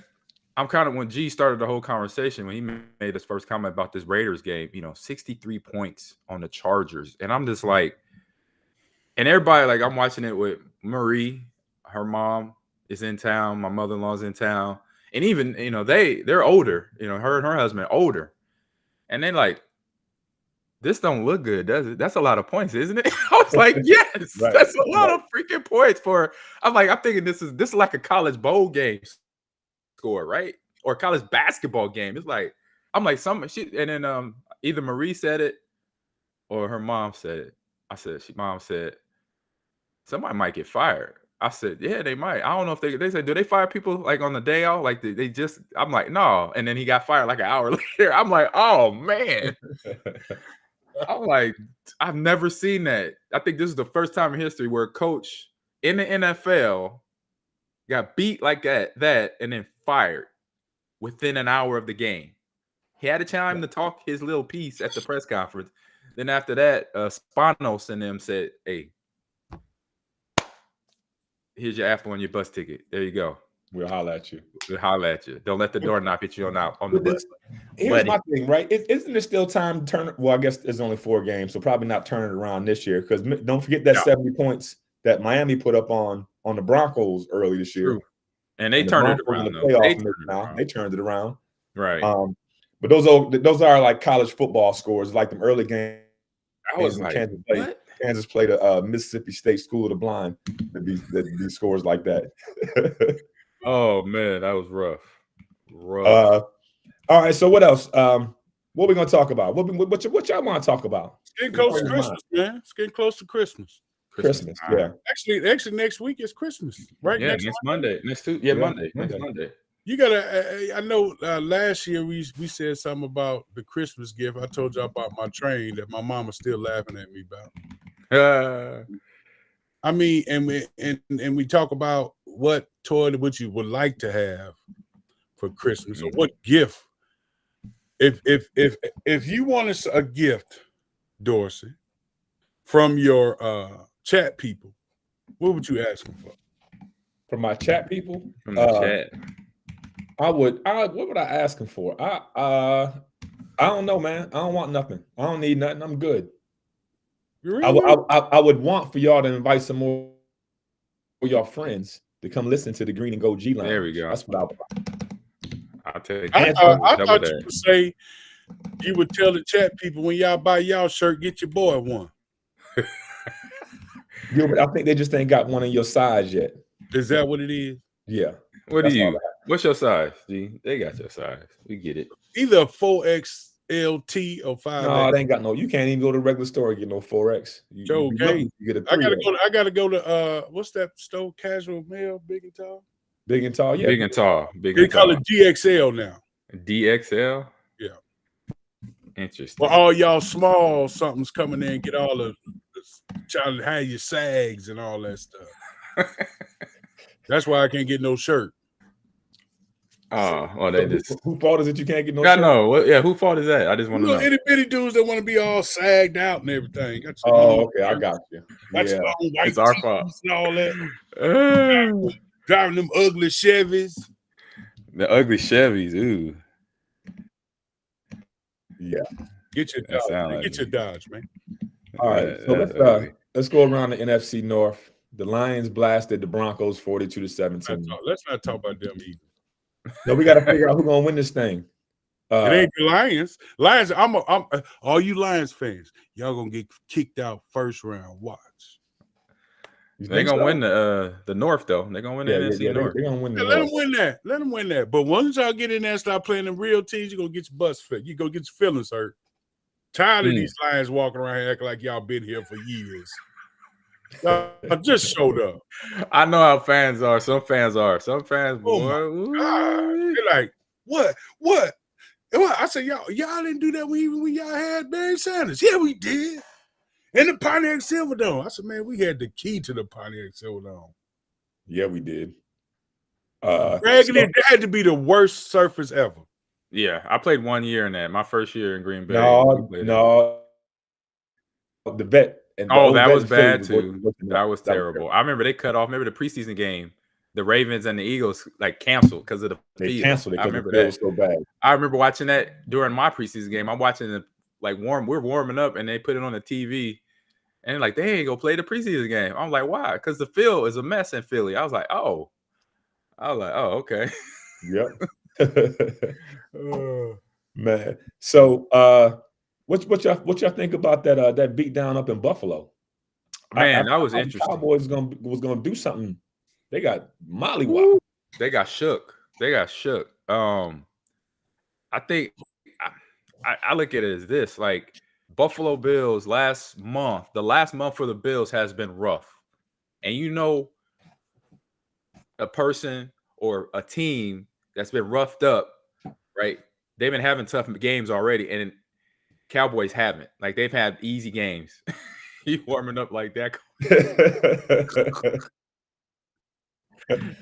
I'm kind of, when G started the whole conversation, when he made his first comment about this Raiders game, 63 points on the Chargers. And I'm just like, and everybody, like, I'm watching it with Marie, her mom is in town, my mother-in-law's in town. And even, they're older, her and her husband older. And they're like, this don't look good, does it? That's a lot of points, isn't it? I was like, yes, right. That's a lot of freaking points I'm thinking this is like a college bowl game score, right? Or a college basketball game. It's like, I'm like, and then either Marie said it or her mom said it. Mom said, somebody might get fired. I said, yeah, they might. I don't know if they said, do they fire people like on the day off? Like they just, I'm like, no. And then he got fired like an hour later. I'm like, oh man. I'm like, I've never seen that. I think this is the first time in history where a coach in the NFL got beat like that and then fired within an hour of the game. He had a time to talk his little piece at the press conference. Then after that, Spanos and them said, hey, here's your after on your bus ticket. There you go. We'll holler at you. Don't let the door knock at you on the bus. Here's my thing, right? Isn't it still time to turn? Well, I guess there's only 4 games, so probably not turn it around this year. Because don't forget that 70 points that Miami put up on the Broncos early this year. True. And they turned it around. They turned it around. Right. But those are like college football scores, like them early games. I was like, Kansas played a Mississippi State School of the Blind. These scores like that. Oh man, that was rough. All right. So what else? What we gonna talk about? What y'all want to talk about? It's getting close to Christmas, man. It's getting close to Christmas. Christmas. Yeah. Actually, next week is Christmas, right? Yeah, next Monday. Monday. Next Monday. You gotta. I know. Last year we said something about the Christmas gift. I told y'all about my train that my mama's still laughing at me about. I mean, and we talk about what toy would you would like to have for Christmas, or what gift. If you want a gift, Dorsey, from your chat people, what would you ask them for? From my chat people? From the chat. What would I ask them for? I don't know, man. I don't want nothing. I don't need nothing. I'm good. Really? I would want for y'all to invite some more of y'all friends to come listen to the Green and Gold G Lounge. There we go. That's what I would want. I thought you would say, you would tell the chat people, when y'all buy y'all shirt, get your boy one. I think they just ain't got one in your size yet. Is that what it is? Yeah. What's your size, G? They got your size. We get it. Either a 4XLT or 5X. No, it ain't got no. You can't even go to the regular store and get no 4X. Okay. I gotta go to what's that store? Casual Mail, Big and Tall. Big and Tall, yeah. Big and Tall. They call it DXL now. DXL. Yeah. Interesting. Well, all y'all small somethings coming in and get all the trying to have your sags and all that stuff. That's why I can't get no shirt. Oh, they just. Who fault is it you can't get no shirt? I know. Yeah, who fault is that? I just want to know. Itty bitty dudes that want to be all sagged out and everything. Okay, I got you. That's long white it's our fault and all that. Driving them ugly Chevys. The ugly Chevys, ooh. Yeah. Get your Dodge. Man. Get your Dodge, man. All right. So let's go around the NFC North. The Lions blasted the Broncos 42-17. Let's not talk about them either. No, we got to figure out who's gonna win this thing. It ain't the Lions. Lions. I'm all you Lions fans. Y'all gonna get kicked out first round. Watch. They're gonna win the North though. They're gonna win the NFC North. They're gonna win the North. Let them win that. Let them win that. But once y'all get in there and start playing them real teams, you're gonna get your butts fit. You gonna get your feelings hurt. Tired of these Lions walking around here acting like y'all been here for years. I just showed up. I know how fans are. Some fans, boy. They're like, what? I said, y'all didn't do that when y'all had Barry Sanders. Yeah, we did. In the Pontiac Silverdome. I said, man, we had the key to the Pontiac Silverdome. Yeah, we did. It had to be the worst surface ever. Yeah, I played 1 year in that. My first year in Green Bay. No. The vet. That was bad too. That was terrible. I remember they cut off. Remember the preseason game, the Ravens and the Eagles like canceled because of the field. They canceled it. I remember that was so bad. I remember watching that during my preseason game. I'm watching it we're warming up and they put it on the TV, and like they ain't gonna play the preseason game. I'm like, why? Because the field is a mess in Philly. I was like, oh, okay. Yep. Man. So what y'all think about that beat down up in Buffalo? Man, that was interesting. Cowboys was gonna do something. They got mollywopped. They got shook. I think I look at it as this: like Buffalo Bills the last month for the Bills has been rough, and a person or a team that's been roughed up, right? They've been having tough games already, and Cowboys haven't. Like they've had easy games. You warming up like that.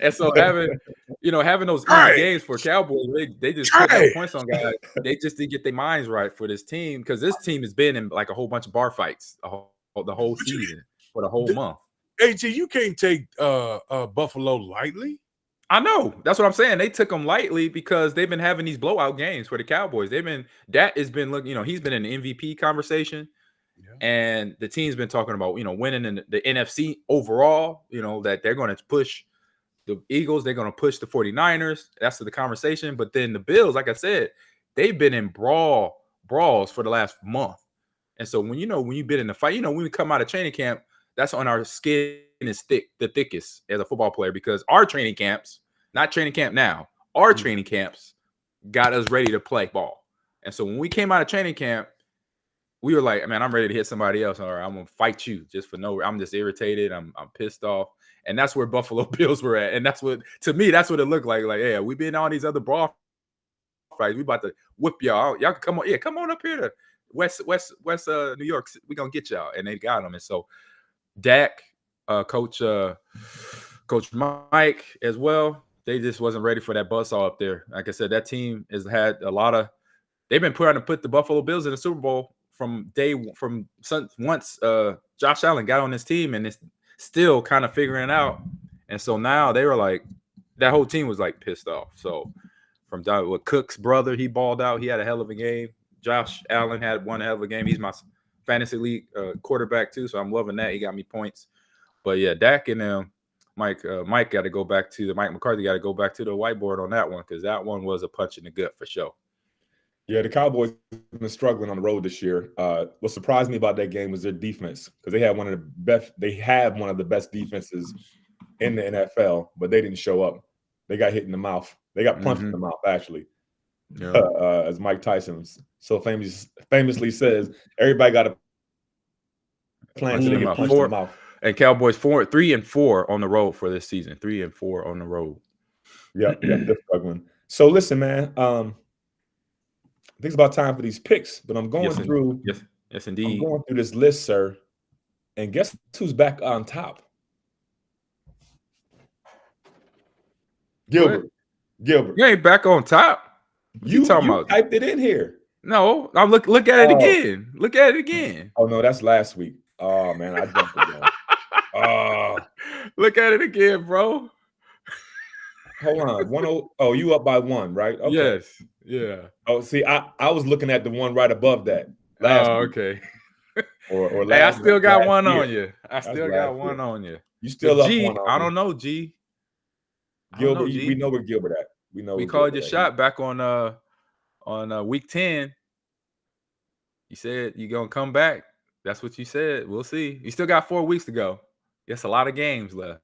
And so having those easy games for Cowboys, they just put up points on guys. They just didn't get their minds right for this team because this team has been in like a whole bunch of bar fights the whole season for the whole month. AG, you can't take Buffalo lightly. I know. That's what I'm saying. They took them lightly because they've been having these blowout games for the Cowboys. That has been looking, he's been in the MVP conversation. Yeah. And the team's been talking about, winning in the NFC overall, that they're going to push the Eagles, they're going to push the 49ers. That's the conversation. But then the Bills, like I said, they've been in brawls for the last month. And so when you've been in the fight, when we come out of training camp, that's on our skin is the thickest as a football player because our training camps, not training camp now, our training camps got us ready to play ball. And so when we came out of training camp, we were like, man, I'm ready to hit somebody else. All right, I'm gonna fight you just for no. I'm just irritated. I'm pissed off, and that's where Buffalo Bills were at. And that's what, to me, that's what it looked like. Like, yeah, we've been on these other brawl fights. We about to whip y'all. Y'all can come on. Yeah, come on up here to West New York. We gonna get y'all. And they got them. And so Dak, Coach Mike as well. They just wasn't ready for that buzzsaw up there. Like I said, that team has had a lot of. They've been trying to put the Buffalo Bills in the Super Bowl once Josh Allen got on his team, and it's still kind of figuring it out. And so now they were like, that whole team was like pissed off. So from Cook's brother, he balled out. He had a hell of a game. Josh Allen had one hell of a game. He's my fantasy league quarterback too, so I'm loving that. He got me points. But yeah, Dak and Mike got to go back to Mike McCarthy got to go back to the whiteboard on that one, because that one was a punch in the gut for sure. Yeah, the Cowboys have been struggling on the road this year. What surprised me about that game was their defense, because they have one of the best defenses in the NFL, but they didn't show up. They got hit in the mouth. They got punched in the mouth, actually. Yeah. As Mike Tyson so famously says, everybody got a plan to get punched in the mouth. And Cowboys 3-4 on the road for this season. 3-4 on the road. Yeah, they're struggling. So listen, man. I think it's about time for these picks, but I'm going through. Yes, indeed. I'm going through this list, sir. And guess who's back on top? Gilbert. You ain't back on top. You typed it in here. No, I'll look at it again. Look at it again. Oh no, that's last week. Oh man, I jumped again. Look at it again, bro. Hold on. 1-0. Oh, you up by 1, right? Okay. Yes. Yeah. Oh, see, I was looking at the one right above that. Okay. Or hey, I still got one on you. I still got one on you. You still up G, one on I don't know, G. Gilbert, we know where Gilbert at. We called your shot back on week 10. You said you're gonna come back. That's what you said. We'll see. You still got 4 weeks to go. That's a lot of games left.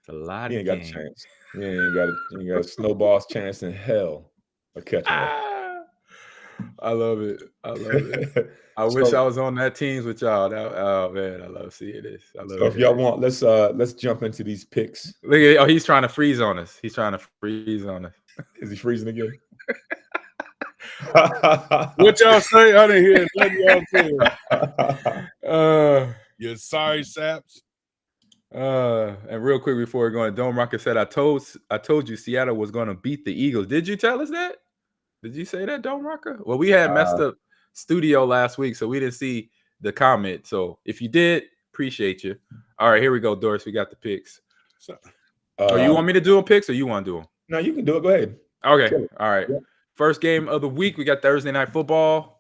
It's a lot of games. Got a chance. You ain't got a snowball's chance in hell of catching up. I love it. I wish I was on that teams with y'all. Oh man, I love seeing this. If y'all want, let's jump into these picks. Look at he's trying to freeze on us. Is he freezing again? What y'all say? I didn't hear it. Let y'all say. You sorry, Saps. And real quick before we're going, Dome Rocker said, I told you Seattle was going to beat the Eagles. Did you tell us that? Did you say that, Dome Rocker? Well, we had messed up studio last week, so we didn't see the comment. So if you did, appreciate you. All right, here we go, Doris. We got the picks. So, you want me to do them picks, or you want to do them? No, you can do it. Go ahead. Okay. All right. Yeah. First game of the week, we got Thursday Night Football.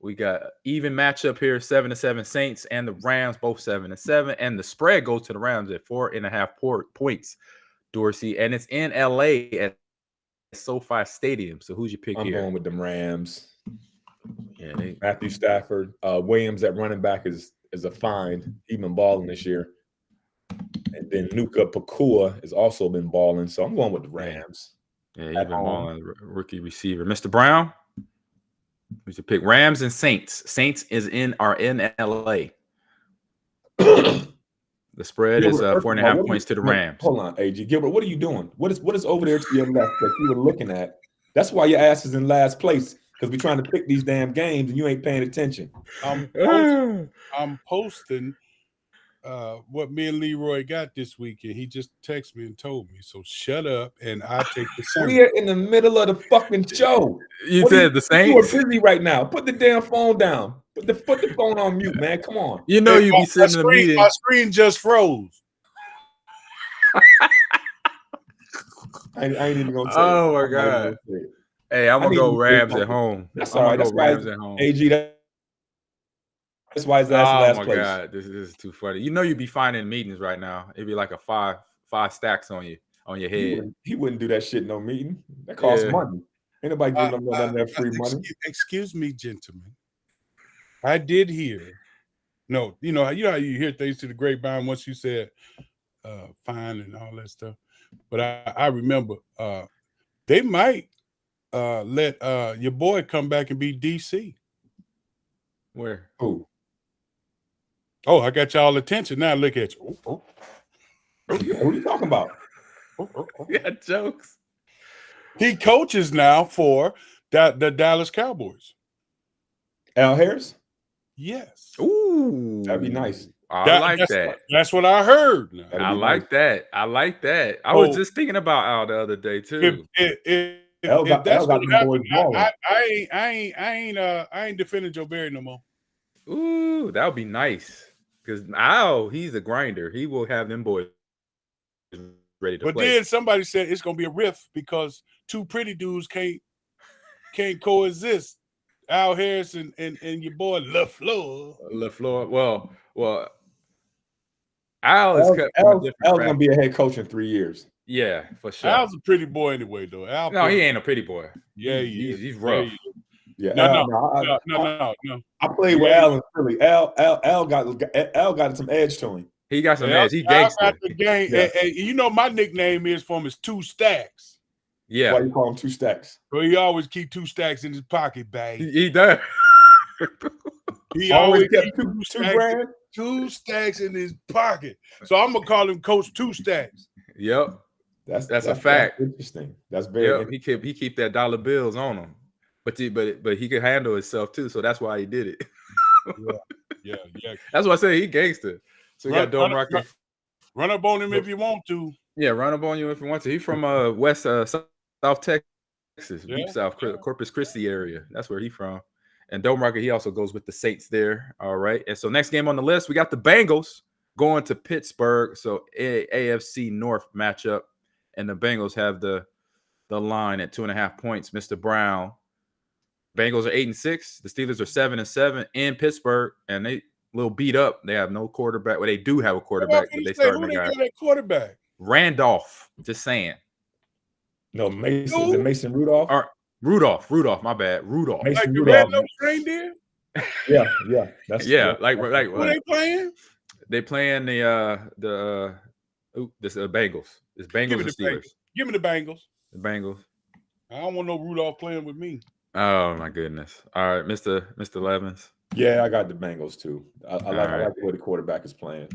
We got even matchup here, 7-7 Saints and the Rams, both 7-7. And the spread goes to the Rams at 4.5 points, Dorsey. And it's in LA at SoFi Stadium. So who's your pick here? I'm going with them Rams. Yeah, Matthew Stafford. Williams at running back is a find. He's been balling this year. And then Nuka Pakua has also been balling. So I'm going with the Rams. Yeah, he's been balling, rookie receiver. Mr. Brown? We should pick Rams and Saints. Saints are in LA. The spread is 4.5 points to the Rams. Hold on, AG Gilbert. What are you doing? What is over there to your left that you were looking at? That's why your ass is in last place, because we're trying to pick these damn games and you ain't paying attention. I'm posting what me and Leroy got this weekend. He just texted me and told me. So shut up and I take the Saints. We are in the middle of the fucking show. You said the Saints? You are busy right now. Put the damn phone down. Put the phone on mute, man. Come on. You know you be sitting in the meeting. My screen just froze. I ain't even gonna tell you. Oh my God. Hey, I'm gonna go Rams at home. That's all right. That's Rams at home. AG, that's why his ass in last place. Oh my God, this is too funny. You know you'd be finding meetings right now. It'd be like a five stacks on your head. He wouldn't do that shit in no meeting. That costs money. Ain't nobody giving him none of that free money. Excuse me, gentlemen. I did hear. No, you know how you hear things to the grapevine once you said fine and all that stuff. But I remember They might let your boy come back and be DC. Where? Who? Oh, I got y'all attention now. Look at you. Oh, Yeah, who you talking about? Yeah, jokes. He coaches now for the Dallas Cowboys. Al Harris? Yes. Ooh, That'd be nice. I like that. That's what I heard. Now. I like that. I like that. I Oh, was just thinking about Al the other day too. Al got that's them what boys happened, balling. I ain't defending Joe Barry no more. Ooh, that would be nice. Because Al, he's a grinder. He will have them boys ready to But play. then somebody said it's gonna be a rift because two pretty dudes can't coexist. Al Harris and your boy LaFleur. LaFleur. Well, Al is cut from a different Al's fact. gonna be a head coach in 3 years. Yeah, for sure. Al's a pretty boy anyway, though. Al No, he ain't a pretty boy. Yeah, he's rough. Yeah, No. I played with Al in Philly. Al got some edge to him. He got some Al, edge. He Al gangster. got the game. Yeah. And you know my nickname is from his 2 stacks. Yeah. Why you call him 2 stacks? So he always keep 2 stacks in his pocket, babe. He does. He always keep two 2 stacks in his pocket. So I'm gonna call him Coach 2 Stacks. Yep. That's a fact. That's interesting. That's very. Yep. He keep that dollar bills on him, but he could handle himself too. So that's why he did it. Yeah. That's why I say he gangster. So we got Dome Rocker. Run up on him if you want to. Yeah, run up on you if you want to. He's from West South Texas, deep South, Corpus Christi area. That's where he's from. And Dome Rocker, he also goes with the Saints there. All right. And so next game on the list, we got the Bengals going to Pittsburgh. So AFC North matchup. And the Bengals have the line at 2.5 points. Mr. Brown. Bengals are 8-6. The Steelers are 7-7 in Pittsburgh. And they a little beat up. They have no quarterback. Well, they do have a quarterback, but they starting the guy. That quarterback? Randolph. Just saying. No, Mason. Is it Mason Rudolph? Or Rudolph, my bad. Rudolph. Mason Like Rudolph. the red-nosed reindeer? Yeah. That's like Who they playing? They playing the Bengals. It's Bengals and Steelers. Give me the Bengals. The Bengals. I don't want no Rudolph playing with me. Oh my goodness. All right, Mr. Levins. Yeah, I got the Bengals too. I like the way the quarterback is playing.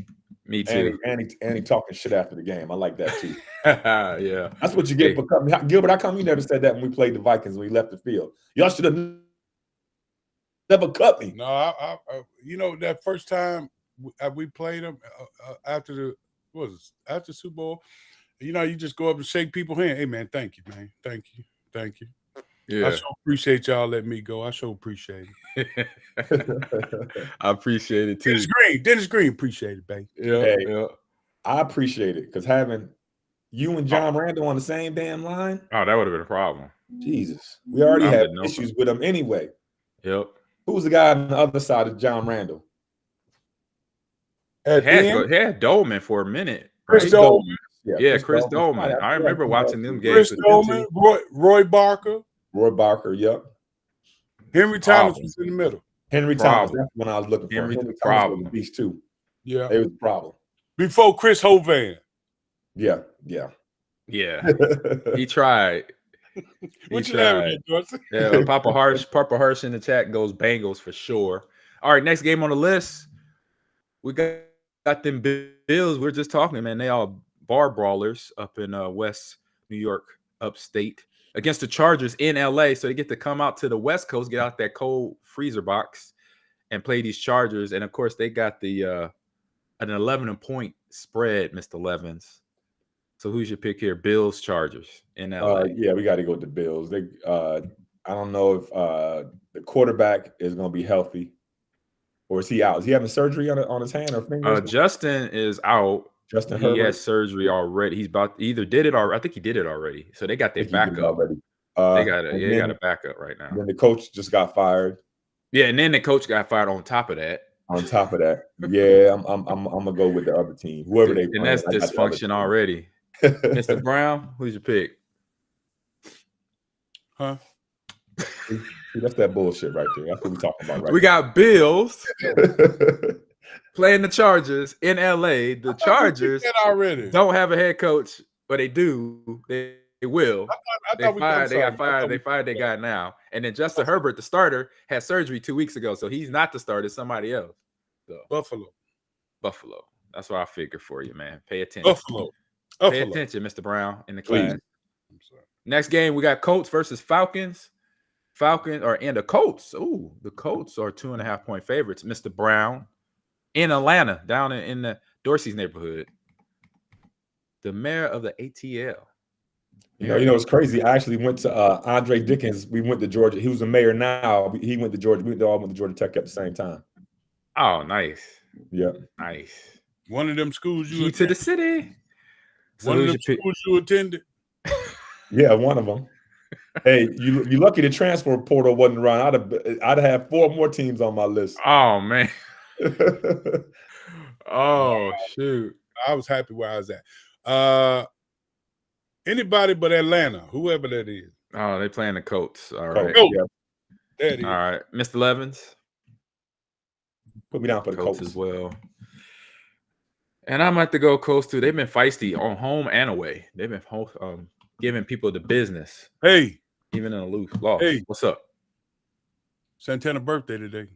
Me too. And he talking shit after the game. I like that too. Yeah. That's what you get for coming. Gilbert, how come you never said that when we played the Vikings when we left the field? Y'all should have never cut me. No, I that first time we played them after Super Bowl, you just go up and shake people's hand. Hey man, thank you, man. Thank you. Yeah. I so appreciate y'all letting me go. I so appreciate it. I appreciate it too. Dennis Green, appreciate it, baby. Yeah. I appreciate it because having you and John Randall on the same damn line. Oh, that would have been a problem. Jesus. We already had issues with him anyway. Yep. Who was the guy on the other side of John Randall? Had Dolman for a minute. Chris Dolman. Yeah, Chris Dolman. I remember watching them games. Chris Dolman, Roy Barker. Yep. Henry Thomas was in the middle. Henry Thomas, that's when I was looking for. Henry Thomas was a beast too. Yeah. It was a problem. Before Chris Hovan. Yeah. He tried. What you laughing at, Joyce? Yeah, Papa Hirsch in the chat goes Bengals for sure. All right, next game on the list. We got them Bills. We're just talking, man. They all bar brawlers up in West New York, upstate, against the Chargers in LA. So they get to come out to the West Coast, get out that cold freezer box, and play these Chargers. And of course, they got the an 11-point spread, Mr. Levins. So who's your pick here? Bills, Chargers in LA. Yeah, we got to go with the Bills. They, I don't know if the quarterback is going to be healthy, or is he out? Is he having surgery on his hand or finger? Justin is out. Justin he Herbert has surgery already. He's either did it or I think he did it already. So they got their backup. They got a backup right now. Then the coach just got fired. Yeah, and then the coach got fired on top of that. Yeah, I'm gonna go with the other team, whoever they. And that's dysfunction already. Mr. Brown, who's your pick? Huh? See, that's that bullshit right there. That's what we're talking about, right? We got Bills playing the Chargers in LA. The Chargers already don't have a head coach, but they do. They will. They got fired. They fired their guy now. And then Justin Herbert, the starter, had surgery 2 weeks ago. So he's not the starter, it's somebody else. So, Buffalo. That's what I figured for you, man. Pay attention. Buffalo. Pay attention, Mr. Brown, in the class. I'm sorry. Next game, we got Colts versus Falcons. And the Colts. Ooh, the Colts are 2.5-point favorites. Mr. Brown in Atlanta, down in the Dorsey's neighborhood. The mayor of the ATL. You know, it's crazy. I actually went to Andre Dickens. We went to Georgia. He was a mayor now. He went to Georgia. We all went to Georgia Tech at the same time. Oh, nice. Yeah. Nice. One of them schools you to the city. So one of them schools you attended? Yeah, one of them. Hey, you lucky the transfer portal wasn't around. I'd have 4 more teams on my list. Oh, man. Oh, shoot. I was happy where I was at. Anybody but Atlanta, whoever that is. Oh, they playing the Colts. All right. Yeah. All right. Mr. Levins. Put me down for the Colts as well. And I'm at to go Colts too. They've been feisty on home and away. They've been giving people the business. Hey. Even in a loss. Hey. What's up? Santana birthday today.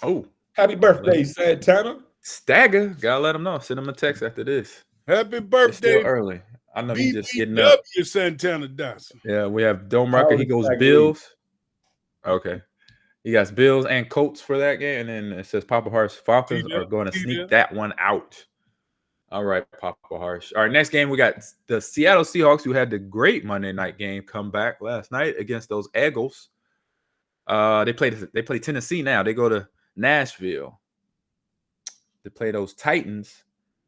Oh. Happy birthday, Santana. Stagger. Gotta let him know. Send him a text after this. Happy birthday. It's still early. I know he's just getting up. Santana Dawson. Yeah, we have Dome Rocker. He goes Bills. Okay. He got Bills and Colts for that game. And then it says Papa Harsh Falcons are going to sneak that one out. All right, Papa Harsh. All right, next game, we got the Seattle Seahawks, who had the great Monday night game come back last night against those Eagles. They play Tennessee now. They go to Nashville to play those Titans.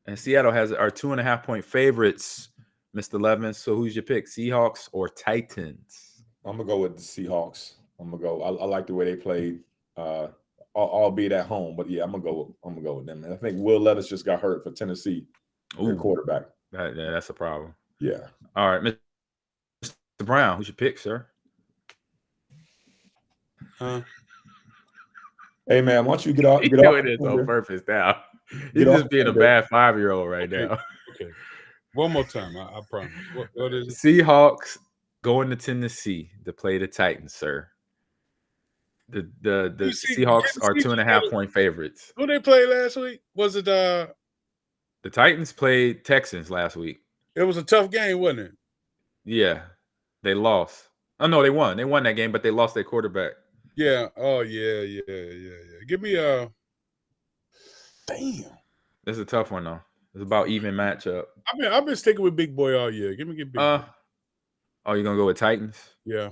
And Seattle are 2.5-point favorites, Mr. Levin. So who's your pick, Seahawks or Titans? I'm going to go with the Seahawks. I like the way they played, albeit at home. But yeah, I'm gonna go with them. And I think Will Levis just got hurt for Tennessee, their quarterback. That's a problem. Yeah. All right, Mr. Brown, who's your pick, sir? Hey man, why don't you get off? He's doing this on purpose now. He's just being a bad 5-year-old right now. Okay. One more time, I promise. What is it? Seahawks going to Tennessee to play the Titans, sir. The Seahawks are 2.5-point favorites. Who they played last week? Was it the Titans played Texans last week? It was a tough game, wasn't it? Yeah, they lost. Oh no, they won. They won that game, but they lost their quarterback. Yeah. Oh yeah. Give me a. Damn. This is a tough one though. It's about even matchup. I've been sticking with Big Boy all year. Give me Big Boy. Oh, you're gonna go with Titans? Yeah.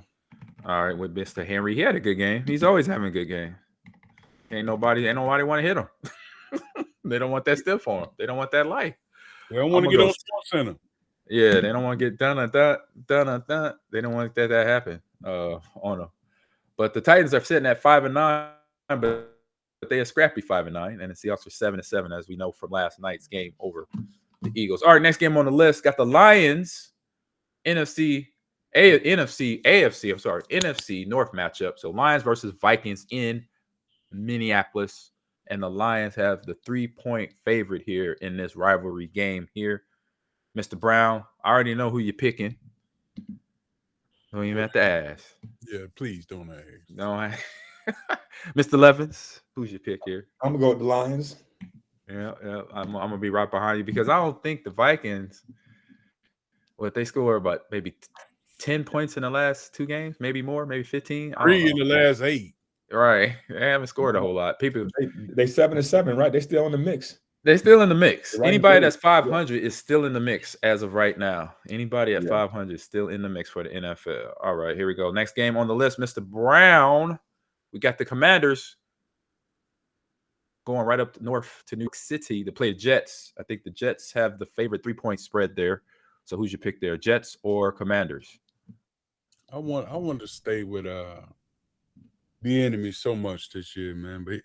All right, with Mr. Henry. He had a good game. He's always having a good game. Ain't nobody want to hit him. They don't want that stiff for him. They don't want that life. They don't want to get on Sports Center. Yeah, they don't want to get done. They don't want that happen on them. But the Titans are sitting at 5-9, but they are scrappy 5-9, and the Seahawks are 7-7, as we know from last night's game over the Eagles. All right, next game on the list got the Lions, NFC North matchup. So Lions versus Vikings in Minneapolis, and the Lions have the 3-point favorite here in this rivalry game here. Mr. Brown, I already know who you're picking. Don't even have to ask. Yeah, please don't ask. No, Mr. Levins, who's your pick here? I'm gonna go with the Lions. Yeah, I'm gonna be right behind you because I don't think the Vikings. What they score about maybe 10 points in the last 2 games, maybe more, maybe 15. 3 in the last 8. Right, they haven't scored a whole lot. People, they 7-7, right? They're still in the mix. They're still in the mix. Right. Anybody that's 500 is still in the mix as of right now. Anybody at 500 is still in the mix for the NFL. All right, here we go. Next game on the list, Mr. Brown. We got the Commanders going right up north to New York City to play the Jets. I think the Jets have the favorite 3-point spread there. So who's your pick there, Jets or Commanders? I want to stay with the enemy so much this year, man. But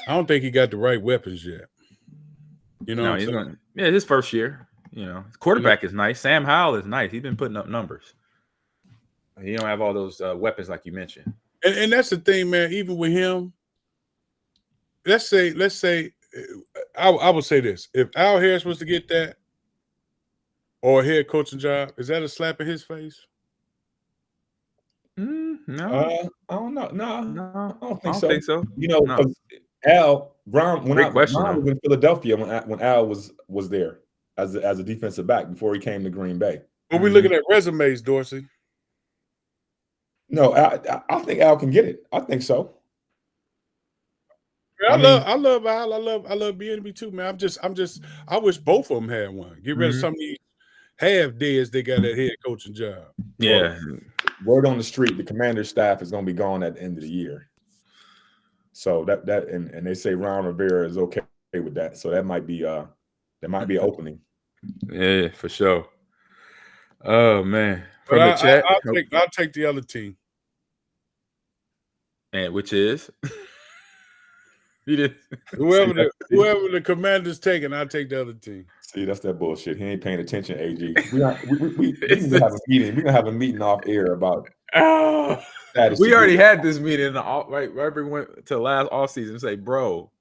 I don't think he got the right weapons yet. You know, his first year. You know, his quarterback is nice. Sam Howell is nice. He's been putting up numbers. He don't have all those weapons like you mentioned. And that's the thing, man. Even with him, let's say, I would say this: if Al Harris was to get that, or a head coaching job, is that a slap in his face? No, I don't know. No, no, I don't I think don't so. think so. You know, No. 'cause Al Brown Great question, Brown though. was in Philadelphia when Al was there as a defensive back before he came to Green Bay. When we looking at resumes, Dorsey. No, I think Al can get it. I think so. I love Al. I love BNB too, man. I wish both of them had one. Get rid of some of these half days they got that head coaching job. Yeah. Word on the street, the commander's staff is going to be gone at the end of the year. So and they say Ron Rivera is okay with that. So that might be an opening. Yeah, for sure. Oh man. From But the chat. I'll take the other team. And which is whoever the commander's taking, I'll take the other team. See, that's that bullshit. He ain't paying attention, AG. We need to have a meeting. We're gonna have a meeting off air about we already had this meeting right we went to last off season. Say, bro,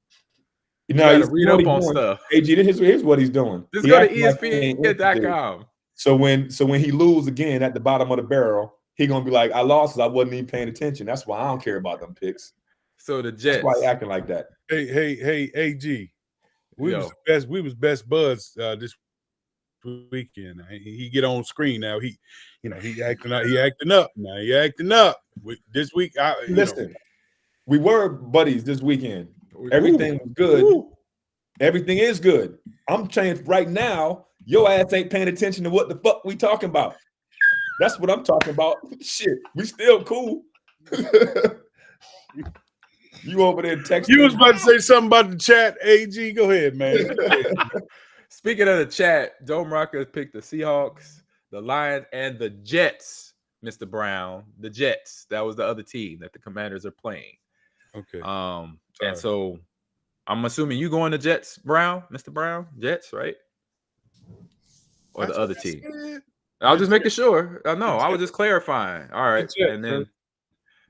you gotta read up on stuff. AG, here's what he's doing. Just go to ESPN.com. So when he lose again at the bottom of the barrel, he gonna be like, I lost because I wasn't even paying attention. That's why I don't care about them picks. So the Jets. That's why he acting like that. Hey, AG. We was best buds this weekend. He get on screen now. He acting up. He acting up now. He acting up. This week, listen, we were buddies this weekend. Everything was good. Everything is good. I'm saying right now, your ass ain't paying attention to what the fuck we talking about. That's what I'm talking about. Shit, we still cool. You over there texting. You was about to say something about the chat, AG. Go ahead, man. Speaking of the chat, Dome Rocker picked the Seahawks, the Lions, and the Jets, Mr. Brown. The Jets. That was the other team that the Commanders are playing. Okay. And so I'm assuming you going to Jets, Brown, Mr. Brown? Jets, right? Or the other team? I was just making sure. No, I was just clarifying. All right. And then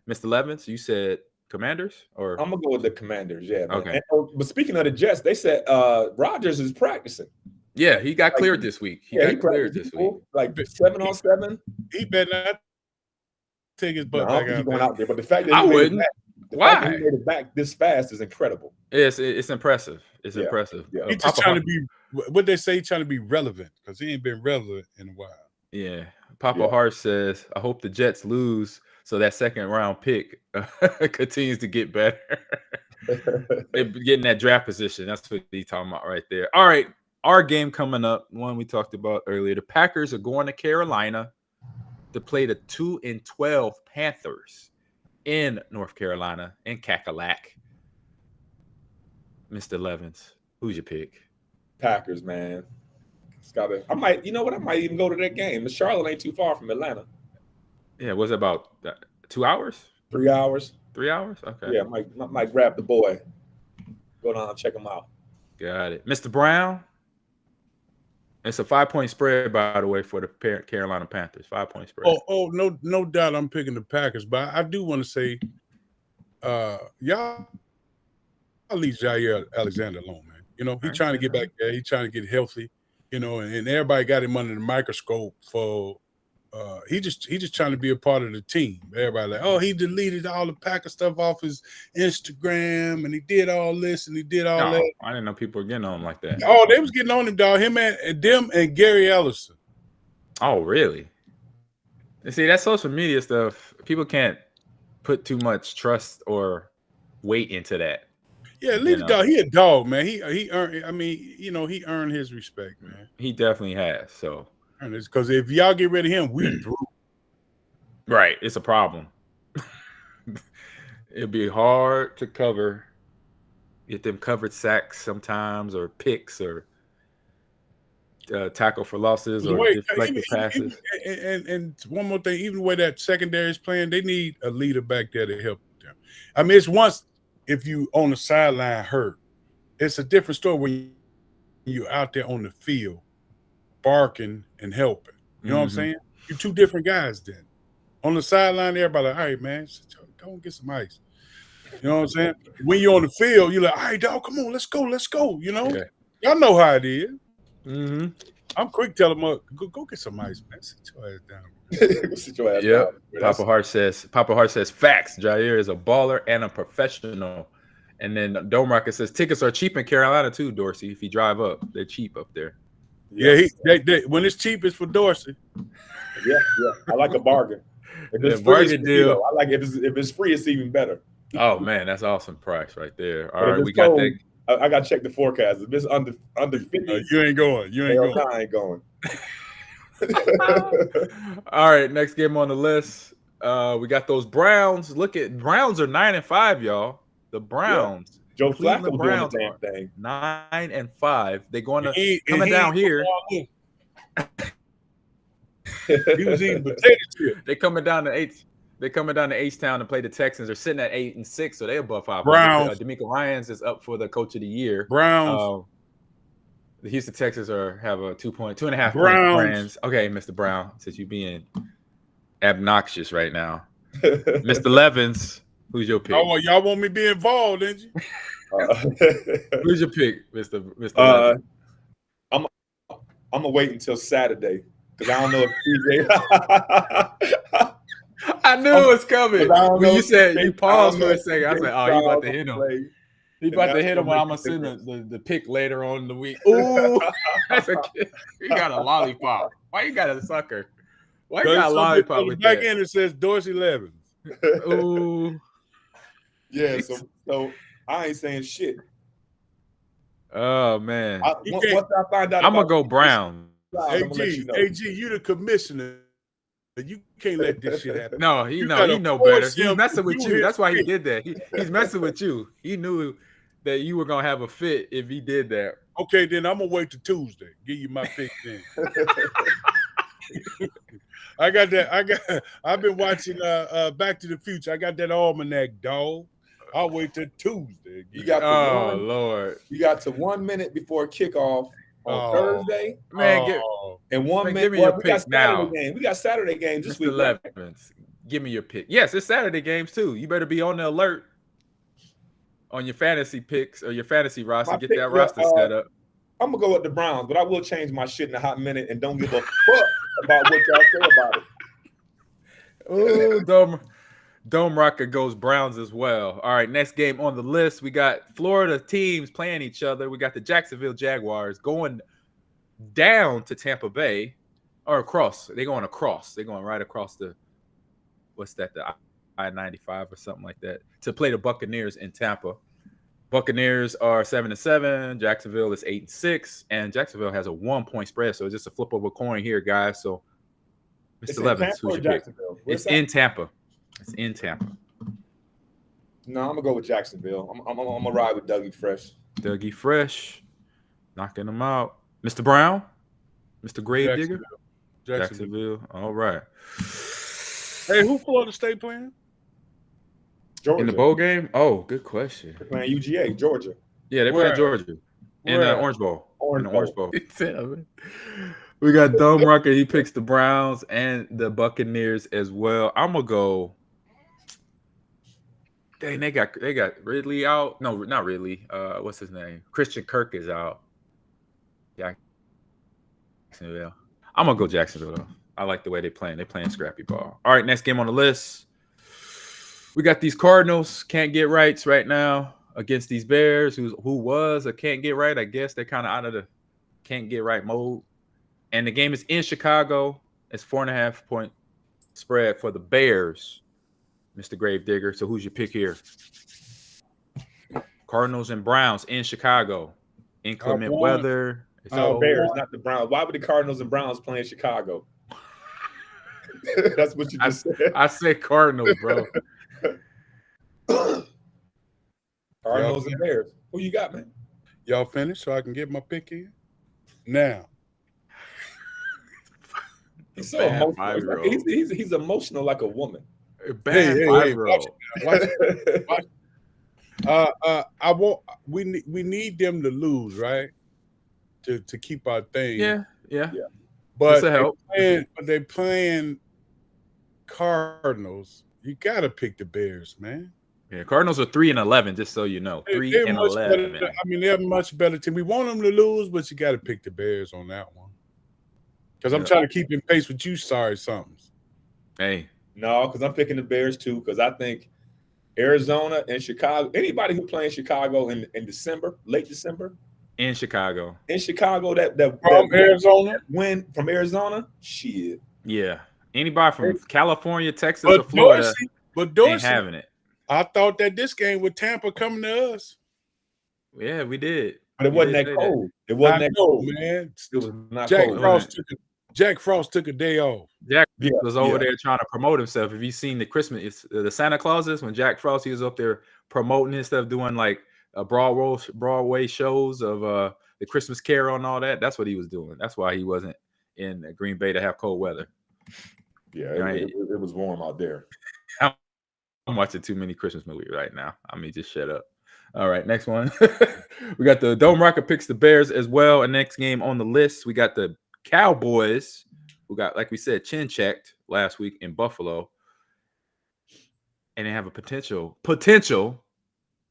Mr. Levins, you said Commanders, or I'm gonna go with the Commanders. Yeah. Man. Okay. But speaking of the Jets, they said Rodgers is practicing. Yeah, he got cleared this week. He got cleared this week. Like 7-on-7. He better not take his butt back out. Going out there. But the fact that I wouldn't. Why? He made it back this fast is incredible. It's impressive. It's impressive. Yeah. He's just trying to be what they say. He's trying to be relevant because he ain't been relevant in a while. Yeah. Papa Hart says, I hope the Jets lose so that second round pick continues to get better. They're getting that draft position. That's what he's talking about right there. All right. Our game coming up, one we talked about earlier. The Packers are going to Carolina to play the 2-12 Panthers in North Carolina in Cackalack. Mr. Levins, who's your pick? Packers, man. I might even go to that game. Charlotte ain't too far from Atlanta. Yeah, what's it about 2 hours? 3 hours. 3 hours? Okay. Yeah, might grab the boy. Go down and check him out. Got it. Mr. Brown. It's a 5-point spread, by the way, for the Carolina Panthers. 5-point spread. Oh, no doubt I'm picking the Packers, but I do want to say, y'all leave Jair Alexander alone, man. You know, he's trying to get back there. He's trying to get healthy, you know, and everybody got him under the microscope for he just trying to be a part of the team. Everybody like, oh, he deleted all the Packer stuff off his Instagram and he did all this and he did all that. I didn't know people were getting on him like that. Oh, they was getting on him, dog. Him and them and Gary Ellison. Oh, really? And see, that social media stuff, people can't put too much trust or weight into that. Yeah, leave the dog. He a dog, man. He earned. I mean, you know, he earned his respect, man. He definitely has. So, because if y'all get rid of him, we through. Right, it's a problem. It'd be hard to get them covered sacks sometimes, or picks, or tackle for losses, or deflected passes. And one more thing, even the way that secondary is playing, they need a leader back there to help them. I mean, it's once if you on the sideline hurt, it's a different story when you're out there on the field barking and helping. You know what I'm saying? You're two different guys then. On the sideline, everybody like, all right, man, go and get some ice. You know what I'm saying? When you're on the field, you're like, all right, dog, come on, let's go. You know? Okay. Y'all know how it is. Mm-hmm. I'm quick. Tell him, go get some ice, man. Sit your ass down. Sit your ass Yep. down. Papa Hart says facts. Jair is a baller and a professional. And then Dome Rocket says tickets are cheap in Carolina too, Dorsey. If you drive up, they're cheap up there. Yeah, they when it's cheap, it's for Dorsey. Yeah. I like a bargain. If it's free, bargain it's deal. I like if it's free, it's even better. Oh man, that's awesome price right there. All But right, we got that. I gotta check the forecast. If it's under 50, you ain't going. You ain't going. I ain't going. All right, next game on the list. We got those Browns. Look at Browns are 9-5, y'all. The Browns. Yeah. Joe Cleveland Flacco Browns doing the damn thing. 9-5. They're going to coming down here. He was eating potato chips. They're coming down to 8. They're coming down to H-Town to play the Texans. They're sitting at 8-6, so they're above 500. Browns. D'Amico Ryans is up for the Coach of the Year. Browns. The Houston Texans have a 2.5 point Browns. Okay, Mr. Brown, since you're being obnoxious right now, Mr. Levins, who's your pick? Oh, y'all want me to be involved, didn't you? Who's your pick, Mr. Levins? I'm gonna wait until Saturday because I don't know if TJ. I knew it was coming. When you said you paused for a second, I said, "Oh, you about to hit him." He about to hit him when I'm gonna send the pick later on in the week. Ooh, that's a kid. He got a lollipop. Why you got a sucker? Why you got a lollipop with back that? end it says Dorsey Levins. Ooh, yeah. So I ain't saying shit. Oh man. Once I find out, I'm gonna go Brown. AG, you the commissioner. You can't let this shit happen. No, he know better. He's messing with you. That's why he did that. He's messing with you. He knew that you were gonna have a fit if he did that. Okay, then I'm gonna wait till Tuesday. Give you my pick then. I got that. I've been watching Back to the Future. I got that almanac, dog. I'll wait till Tuesday. You got Lord. You got to 1 minute before kickoff on Thursday. Man, and 1 minute. Give me your pick now. We got Saturday games this week. 11. Give me your pick. Yes, it's Saturday games too. You better be on the alert on your fantasy picks or your fantasy roster. Get that roster set up. I'm gonna go with the Browns, but I will change my shit in a hot minute and don't give a fuck about what y'all say about it. Oh, Dome Rocker goes Browns as well. All right, next game on the list. We got Florida teams playing each other. We got the Jacksonville Jaguars going down to Tampa Bay or across. They're going across. They're going right across the I-95 or something like that to play the Buccaneers in Tampa. Buccaneers are 7-7. Jacksonville is 8-6, and Jacksonville has a 1-point spread. So it's just a flip of a coin here, guys. So, Mr. Levins, who's your pick? It's in Tampa. It's in Tampa. No, I'm gonna go with Jacksonville. I'm gonna ride with Dougie Fresh. Dougie Fresh, knocking them out. Mr. Brown, Mr. Gravedigger, Jacksonville. All right. Hey, who Florida State playing? Georgia. In the bowl game? Oh, good question. They're playing UGA, Georgia. Yeah, they're playing Georgia in the Orange Bowl. Orange Bowl. We got Dome Rocker. He picks the Browns and the Buccaneers as well. I'm gonna go. Dang, they got Ridley out. No, not Ridley. What's his name? Christian Kirk is out. Jacksonville. I'm gonna go Jacksonville. I like the way they're playing. They're playing scrappy ball. All right, next game on the list. We got these Cardinals can't get rights right now against these Bears, who was a can't get right. I guess they're kind of out of the can't get right mode. And the game is in Chicago. It's 4.5 point spread for the Bears, Mr. Gravedigger. So who's your pick here? Cardinals and Browns in Chicago. Inclement weather. It's Bears, not the Browns. Why would the Cardinals and Browns play in Chicago? That's what you just said. I said Cardinals, bro. Cardinals and Bears. Who you got, man? Y'all finished so I can get my pick in? Now. He's so emotional. He's emotional like a woman. Bad 5-year-old. We need them to lose, right? To keep our thing. Yeah. But they're playing Cardinals. You gotta pick the Bears, man. Yeah, Cardinals are 3-11, just so you know. 3-11. They're a much better team. We want them to lose, but you gotta pick the Bears on that one. Because I'm trying to keep in pace with you. Sorry, something. Hey, No, because I'm picking the Bears too. Because I think Arizona and Chicago, anybody who plays Chicago in December, late December, in Chicago, From Arizona, win from Arizona, shit. yeah. Anybody from California, Texas, or but Florida ain't Dorsey, having it. I thought that this game with Tampa coming to us. Yeah, we did. But it wasn't that cold. It wasn't that cold, man. It was not cold. Jack Frost took a day off. Jack was over there trying to promote himself. If you seen the Santa Clauses, when Jack Frost, he was up there promoting his stuff, doing like Broadway shows of the Christmas Carol and all that. That's what he was doing. That's why he wasn't in Green Bay to have cold weather. Yeah, it was warm out there. I'm watching too many Christmas movies right now. I mean, just shut up. All right, next one. We got the Dome Rocker picks the Bears as well. And next game on the list, we got the Cowboys, who got, like we said, chin checked last week in Buffalo. And they have a potential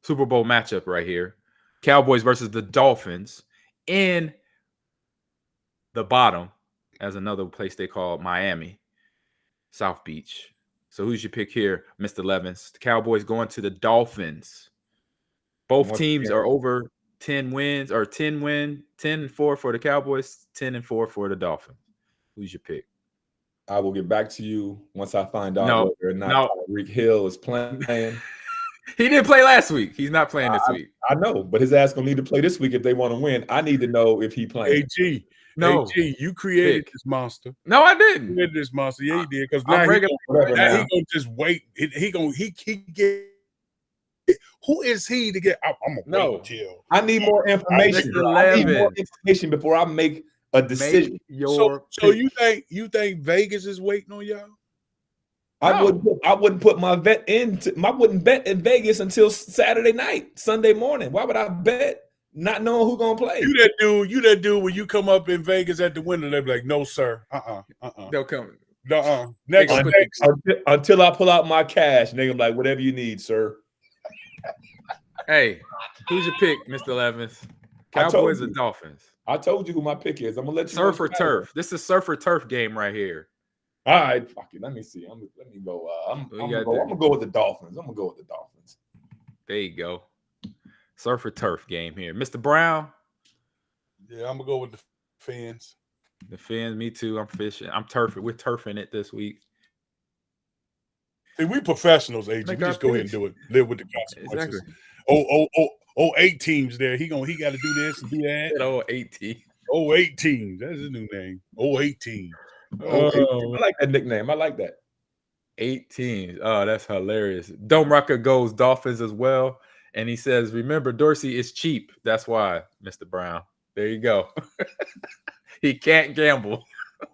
Super Bowl matchup right here. Cowboys versus the Dolphins in the bottom, as another place they call Miami, South Beach. So who's your pick here, Mr. Levins? The Cowboys going to the Dolphins. Both teams are over 10 wins, or 10-4 for the Cowboys, 10-4 for the Dolphins. Who's your pick? I will get back to you once I find out whether or not Tyreek Hill is playing. He didn't play last week. He's not playing this week. I know, but his ass gonna need to play this week if they want to win. I need to know if he playing. AG, you created this monster. No, I didn't. You created this monster. Yeah, you did. Because now he gonna just wait. He get. Who is he to get? I'm gonna wait till. I need more information. I need more information before I make a decision. So you think Vegas is waiting on y'all? I wouldn't put my bet I wouldn't bet in Vegas until Saturday night, Sunday morning. Why would I bet not knowing who's gonna play? You that dude when you come up in Vegas at the window, they be like, no, sir. They'll come. Next. Until I pull out my cash, nigga, I'm like, whatever you need, sir. Hey, who's your pick, Mr. Evans? Cowboys or Dolphins? I told you who my pick is. I'm gonna let you surf or turf. This is surf or turf game right here. All right, fuck it. Let me see. Let me go. I'm gonna go with the Dolphins. There you go. Surf or turf game here, Mr. Brown. Yeah, I'm gonna go with the Fins. The Fins, me too. I'm fishing. I'm turfing. We're turfing it this week. See, we professionals, AG. We just go ahead and do it. Live with the consequences. Exactly. 8 teams there. He got to do this and do that. 8 teams. 8 teams. That's his new name. 8 teams. I like that nickname. I like that. 8 teams. Oh, that's hilarious. Dome Rocker goes Dolphins as well. And he says, remember, Dorsey is cheap. That's why, Mr. Brown. There you go. He can't gamble.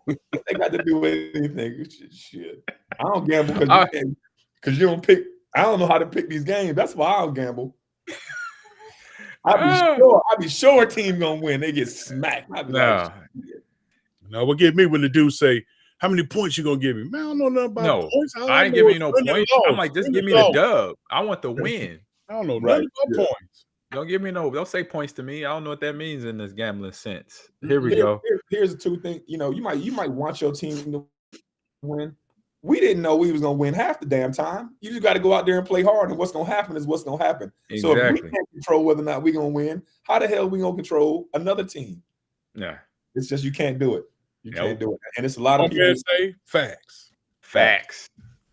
They got to do anything. Shit. I don't gamble because you don't pick. I don't know how to pick these games. That's why I don't gamble. I be sure a team gonna win. They get smacked. No, what get me when the dude say, "How many points you gonna give me?" Man, I don't know nothing about points. I ain't giving you no points. I'm like, just give me the dub. I want the win. I don't know nothing about points. Don't give me don't say points to me. I don't know what that means in this gambling sense. Here we go. Here's the two things. You might want your team to win. We didn't know we was gonna win half the damn time. You just got to go out there and play hard, and what's gonna happen is what's gonna happen. Exactly. So if we can't control whether or not we're gonna win, how the hell are we gonna control another team? Yeah, it's just you can't do it. You can't do it, and it's a lot of people say facts.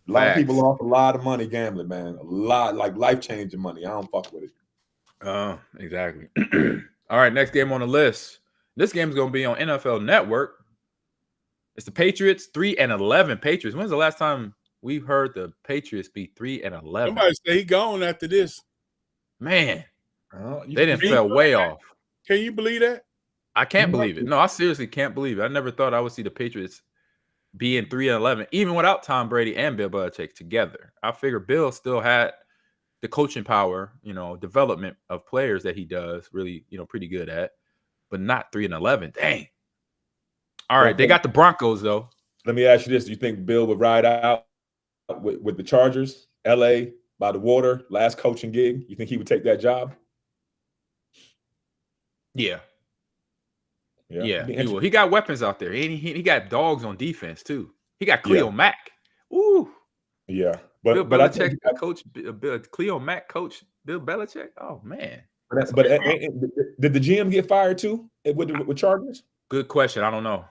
A lot of people lost a lot of money gambling, man. A lot, like life-changing money. I don't fuck with it. Oh, exactly. All right, next game on the list. This game is going to be on NFL Network. It's the Patriots, 3-11 Patriots. When's the last time we heard the Patriots be 3-11? Somebody say he gone after this. Man, they didn't fell way off. Can you believe that? I can't believe it. No, I seriously can't believe it. I never thought I would see the Patriots being 3-11, even without Tom Brady and Bill Belichick together. I figure Bill still had the coaching power, development of players that he does really, pretty good at, but not 3-11. Dang. All right, they got the Broncos though. Let me ask you this: do you think Bill would ride out with the Chargers, LA, by the water, last coaching gig? You think he would take that job? Yeah. Yeah, he will. He got weapons out there. He got dogs on defense too. He got Cleo Yeah. Mack. Ooh. Yeah. Bill But I Belichick, think coach Cleo Mack, coach Bill Belichick. Oh man. Did the GM get fired too with Chargers? Good question. I don't know.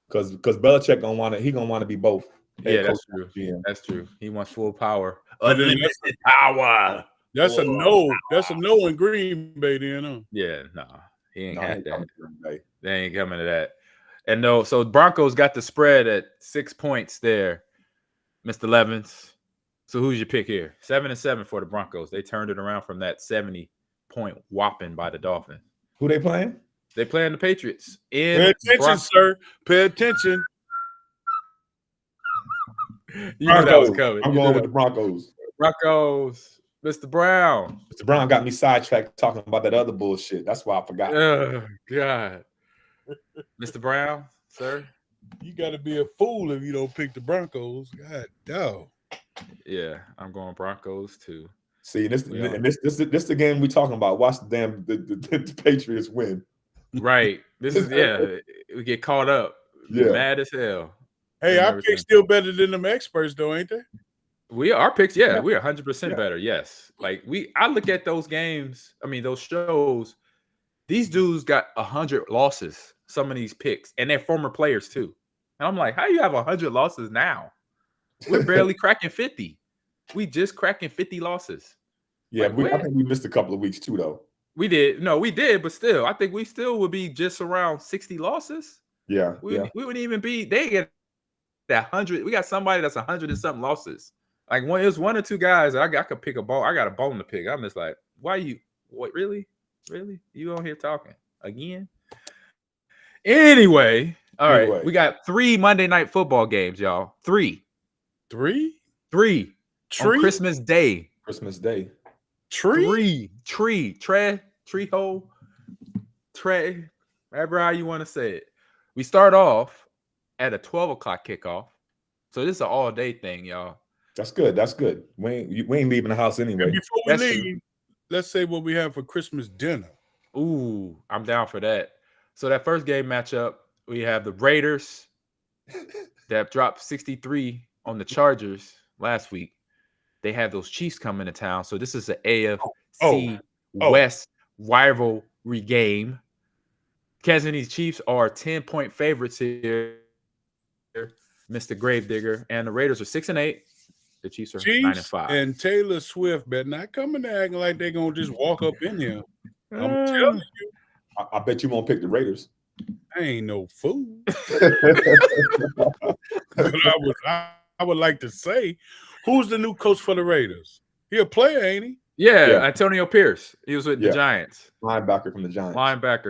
Because Belichick gonna want to be both. Yeah, that's true. GM. That's true. He wants full power. Unlimited power. That's a no. That's a no in Green Bay, then. Huh? Yeah, nah. He ain't had that. They ain't coming to that. And no, so Broncos got the spread at 6 points there, Mr. Levins. So who's your pick here? 7-7 for the Broncos. They turned it around from that 70-point whopping by the Dolphins. Who they playing? They playing the Patriots. Pay attention, sir. Pay attention. You knew that was coming. I'm going with the Broncos. Broncos. Mr. Brown. Mr. Brown got me sidetracked talking about that other bullshit. That's why I forgot. Oh, God. Mr. Brown, sir. You got to be a fool if you don't pick the Broncos. God, dog. Yeah, I'm going Broncos too. See, this the game we talking about. Watch the damn the Patriots win. Right. This is we get caught up. Yeah. Mad as hell. Hey, our pick's still better than them experts, though, ain't they? Our picks, we're 100% better. Yes. Like I look at those games, those shows, these dudes got 100 losses, some of these picks, and they're former players too. And I'm like, how you have 100 losses now? We're barely cracking 50. We just cracking 50 losses. Yeah, I think we missed a couple of weeks too, though. We did. No, we did, but still, I think we still would be just around 60 losses. Yeah. We wouldn't even be, they get that 100. We got somebody that's 100 and something losses. Like it was one or two guys I could pick a ball. I got a bone to pick. I'm just like, really? You on here talking again? Anyway, all right. We got 3 Monday Night Football games, y'all. 3. Three? On Christmas Day. Tree? Treeho, whatever how you want to say it. We start off at a 12 o'clock kickoff. So this is an all-day thing, y'all. That's good. We ain't leaving the house anyway. And before we leave, let's say what we have for Christmas dinner. Ooh, I'm down for that. So that first game matchup, we have the Raiders that dropped 63 on the Chargers last week. They have those Chiefs coming to town. So this is an AFC West rivalry game. Kansas City Chiefs are 10-point favorites here, Mr. Gravedigger. And the Raiders are 6-8. The Chiefs are 9-5. And Taylor Swift better not come in acting like they're going to just walk up in here. I'm telling you. I bet you won't pick the Raiders. I ain't no fool. But I would like to say, who's the new coach for the Raiders? He a player, ain't he? Yeah, Antonio Pierce. He was with the Giants. Linebacker from the Giants.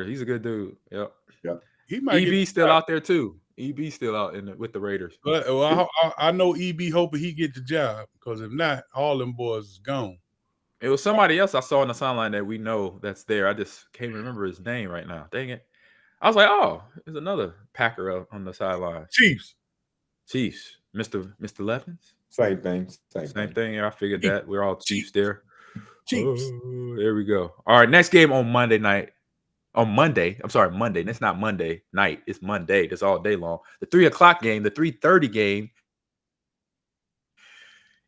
He's a good dude. Yep. He might EB still out there too. EB still out with the Raiders. But I know EB hoping he get the job, because if not, all them boys is gone. It was somebody else I saw on the sideline that we know that's there. I just can't remember his name right now. Dang it. I was like, oh, there's another Packer out on the sideline. Chiefs. Mr. Levins. Same thing. Same thing. Yeah, I figured that. We're all Chiefs there. Chiefs. Oh, there we go. All right, next game on Monday night. On Monday. I'm sorry, Monday. That's not Monday night. It's Monday. That's all day long. The 3 o'clock game, the 3:30 game.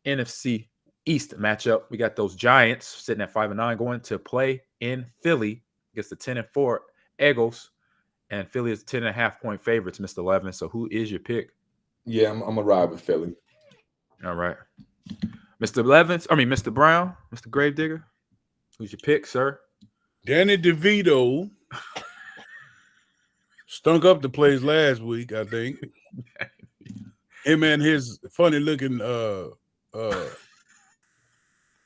NFC East matchup. We got those Giants sitting at 5-9 going to play in Philly against the 10-4 Eagles. And Philly is 10.5-point favorites, Mr. Levin. So who is your pick? Yeah, I'm gonna ride with Philly. All right. Mr. Brown, Mr. Gravedigger. Who's your pick, sir? Danny DeVito stunk up the place last week, I think. Him and his funny looking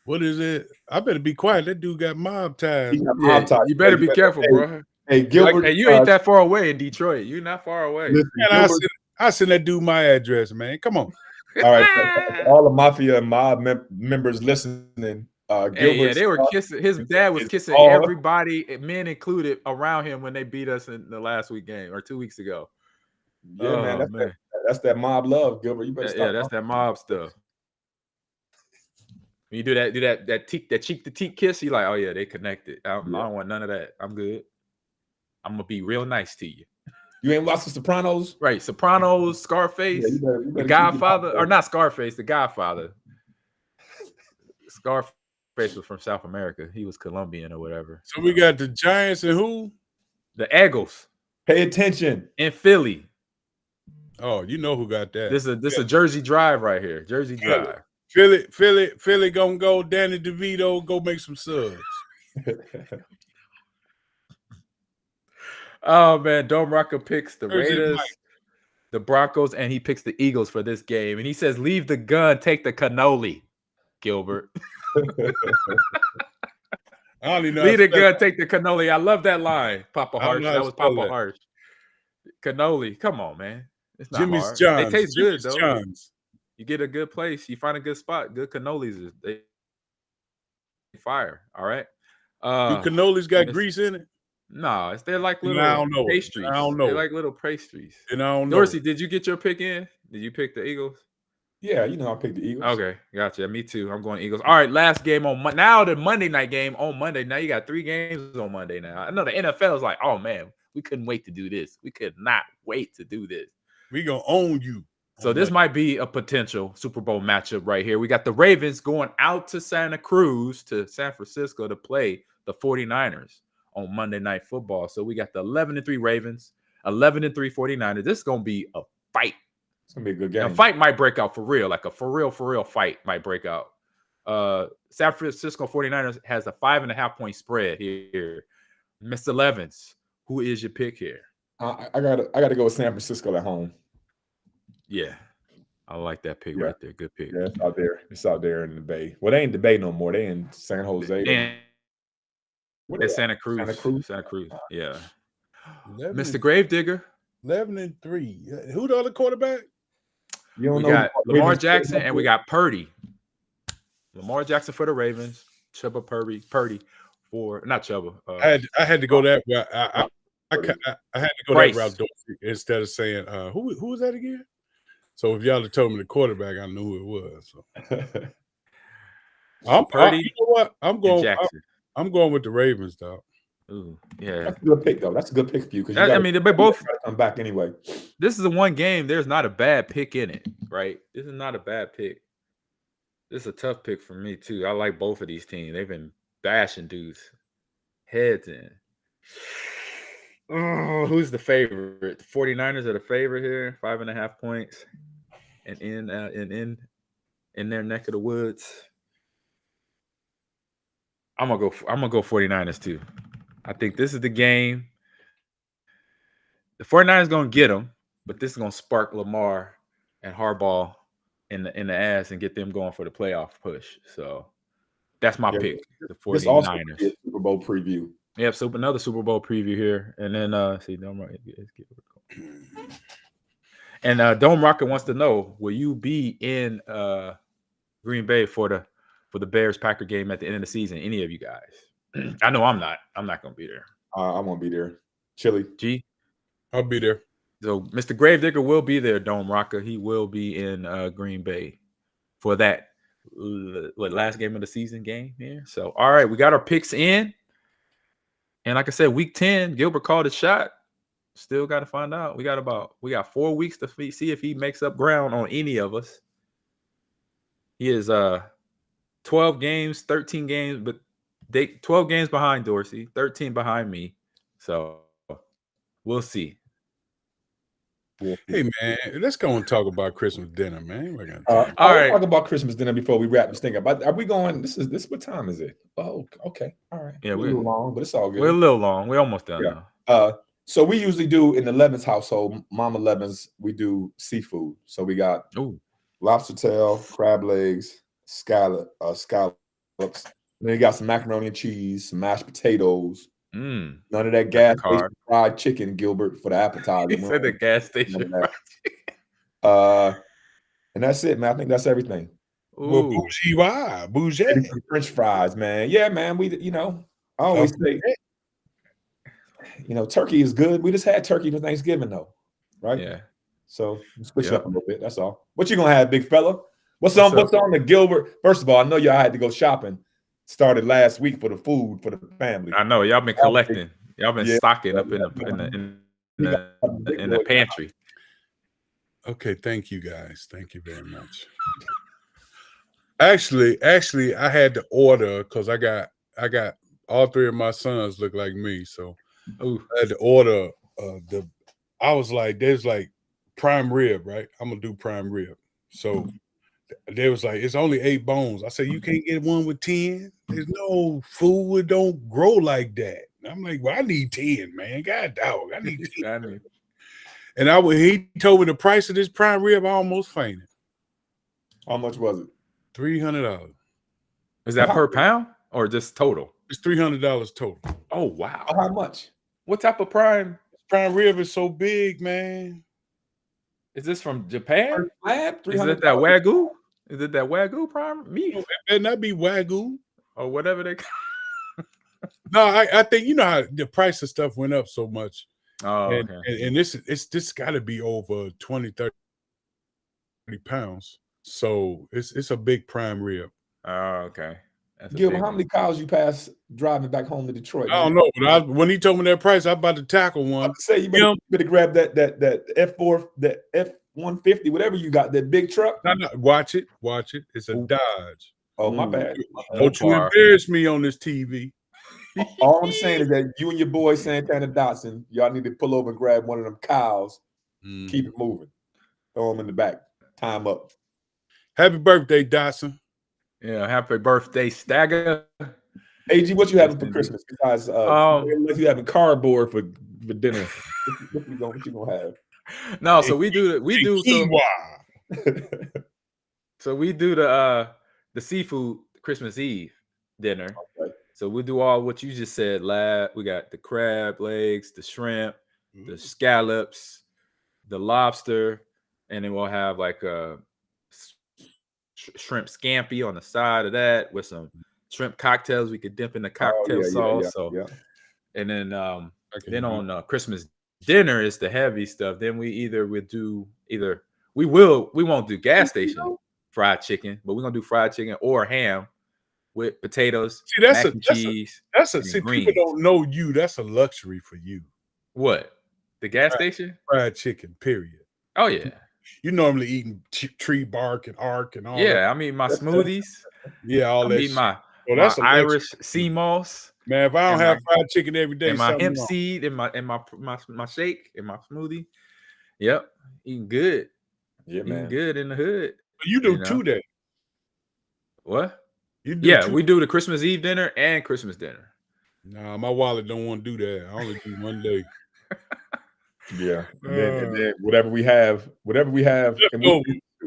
what is it? I better be quiet. That dude got mob ties. You better be careful, bro. Hey, Gilbert, you ain't that far away in Detroit. You're not far away. Listen, I send that dude my address, man. Come on. All right, all the mafia and mob members listening. They were kissing. His dad was kissing everybody, men included, around him when they beat us in the last week game or 2 weeks ago. Yeah, that's that mob love, Gilbert. You better stop. Yeah, that's that mob stuff. When you do that cheek to cheek kiss, you're like, oh yeah, they connected. I don't want none of that. I'm good. I'm gonna be real nice to you. You ain't watched The Sopranos? Right. Sopranos, Scarface, Yeah, you better The keep Godfather, your or not Scarface, The Godfather. Scarface was from South America. He was Colombian or whatever. So we got the Giants and who? The Eagles Pay attention. in Philly. Oh, you know who got that. This is a Jersey Drive right here. Jersey Drive. Philly gonna go. Danny DeVito go make some subs. Oh man, Dome Rocker picks the Jersey Raiders, Mike. the Broncos, and he picks the Eagles for this game. And he says, "Leave the gun, take the cannoli." Gilbert, I don't even know. leave the gun, take the cannoli. I love that line, Papa I don't Harsh. know how That to was spell Papa that. Harsh. Cannoli, come on, man. It's not Jimmy's hard. Johns. They taste Jimmy's good though. Johns. You get a good place, you find a good spot. Good cannolis, they fire. All right. Do cannolis got it's- grease in it? No, they're like Then little I don't know it. pastries. I don't know They're it. like little pastries. And I don't know. Dorsey, did you get your pick in? Did you pick the Eagles? Yeah, you know I picked the Eagles. Okay, gotcha. Me too. I'm going Eagles. All right, last game on now the Monday night game on Monday. Now you got 3 games on Monday. Now I know the NFL is like, oh man, we couldn't wait to do this. We could not wait to do this. We gonna own you. So this might be a potential Super Bowl matchup right here. We got the Ravens going out to Santa Cruz to San Francisco to play the 49ers on Monday Night Football. So we got the 11-3 Ravens, 11-3 49ers. This is gonna be a fight. It's gonna be a good game. A fight might break out for real, like a for real fight might break out. San Francisco 49ers has a 5.5-point spread here. Mr. Levens, who is your pick here? I gotta go with San Francisco at home. Yeah, I like that pick Yeah. right there. Good pick. Yeah, it's out there. It's out there in the Bay. Well, they ain't the Bay no more. They in San Jose. And What it's is Santa Cruz. Santa Cruz? Santa Cruz. Yeah. 11 Mr. Gravedigger. 11-3. Who the other quarterback? You don't We know got who- Lamar Ravens- Jackson and we got Purdy. Lamar Jackson for the Ravens. Chubba Purdy for not Chubba. I had to go that way. I had to go Bryce. that route Dorsey, instead of saying who was that again? So if y'all had told me the quarterback, I knew who it was. So Purdy you know what? I'm and going. Jackson. I'm going with the Ravens, though. Ooh, yeah. That's a good pick, though. That's a good pick for you because I mean, they both. come back anyway. This is the one game. There's not a bad pick in it, right? This is not a bad pick. This is a tough pick for me too. I like both of these teams. They've been bashing dudes heads in. Oh, who's the favorite? The 49ers are the favorite here, 5.5 points, and in their neck of the woods. I'm gonna go 49ers too. I think this is the game. The 49ers gonna get them, but this is gonna spark Lamar and Harbaugh in the ass and get them going for the playoff push. So that's my pick. The This also 49ers. could be a Super Bowl preview. Yep, so another Super Bowl preview here. And then and Dome Rocket wants to know, will you be in Green Bay for the Bears Packer game at the end of the season? Any of you guys? I know I'm not. I'm not gonna be there. I won't be there. Chili. G. I'll be there. So Mr. Gravedigger will be there, Dome Rocker. He will be in Green Bay for that last game of the season game here. So all right, we got our picks in. And like I said, week 10, Gilbert called his shot. Still got to find out. We got 4 weeks to see if he makes up ground on any of us. He is 12 games, 13 games, but 12 games behind Dorsey, 13 behind me. So we'll see. Hey man, let's go and talk about Christmas dinner, man. All right. Talk about Christmas dinner before we wrap this thing up. Are we going? This what time is it? Oh, okay. All right. Yeah, we're a little long, but it's all good. We're a little long. We're almost done now. So we usually do in the Levens household, Mama Levens, we do seafood. So we got lobster tail, crab legs, scallops. Then you got some macaroni and cheese, some mashed potatoes. None of that gas station fried chicken, Gilbert, for the appetizer. He said the gas station. And that's it, man. I think that's everything. Well, bougie. French fries, man. Yeah, man. I always say, turkey is good. We just had turkey for Thanksgiving, though, right? Yeah. So switch it up a little bit. That's all. What you gonna have, big fella? What's on the Gilbert? First of all, I know y'all had to go shopping. Started last week for the food for the family. I know y'all been collecting. Y'all been stocking up in the pantry. Okay, thank you guys. Thank you very much. Actually, I had to order because I got all three of my sons look like me, so I had to order I was like, there's like prime rib, right? I'm gonna do prime rib. So they was like, it's only 8 bones. I said, you can't get one with 10. There's no food don't grow like that. I'm like, well, I need 10, man. God dog, I need 10. And he told me the price of this prime rib, I almost fainted. How much was it? $300. Is that per pound or just total? It's $300 total. Oh wow! How much? What type of prime? Prime rib is so big, man. Is this from Japan? I have $300. Is it that Wagyu? Is it that Wagyu prime meat? It better not be Wagyu or whatever they. No, I think you know how the price of stuff went up so much. Oh, okay. And this got to be over 20, 30 pounds. So it's a big prime rib. Oh, okay. Gilbert, how many cows you pass driving back home to Detroit? I don't know, but when he told me that price, I'm about to tackle one. I say you better grab that F4, that F-150, whatever you got, that big truck. No, watch it. It's a Dodge. Oh, my bad. Don't you embarrass me on this TV. All I'm saying is that you and your boy Santana Dotson, y'all need to pull over and grab one of them cows. Keep it moving. Throw them in the back. Time up. Happy birthday, Dotson. Yeah, happy birthday, Stagger. AG, what you having for Christmas besides unless you having cardboard for dinner? what you gonna have? No, so we do the seafood Christmas Eve dinner. Okay. So we do all what you just said, lad. We got the crab legs, the shrimp, the scallops, the lobster, and then we'll have like a shrimp scampi on the side of that with some shrimp cocktails we could dip in the cocktail sauce. And then then on Christmas dinner is the heavy stuff. Then we won't do gas station fried chicken, but we're gonna do fried chicken or ham with potatoes, mac and cheese. People don't know you. That's a luxury for you. What? The gas station? Fried chicken, period. Oh yeah. You normally eating tree bark and arc and all that. Yeah, I mean my smoothies. Yeah, all that. My Irish sea moss. Man, if I don't have fried chicken every day, and my hemp seed and my shake and my smoothie. Yep, eating good. Yeah, man. Eating good in the hood. You do 2 days. What? We do the Christmas Eve dinner and Christmas dinner. Nah, my wallet don't want to do that. I only do 1 day. Yeah, and then whatever we have, and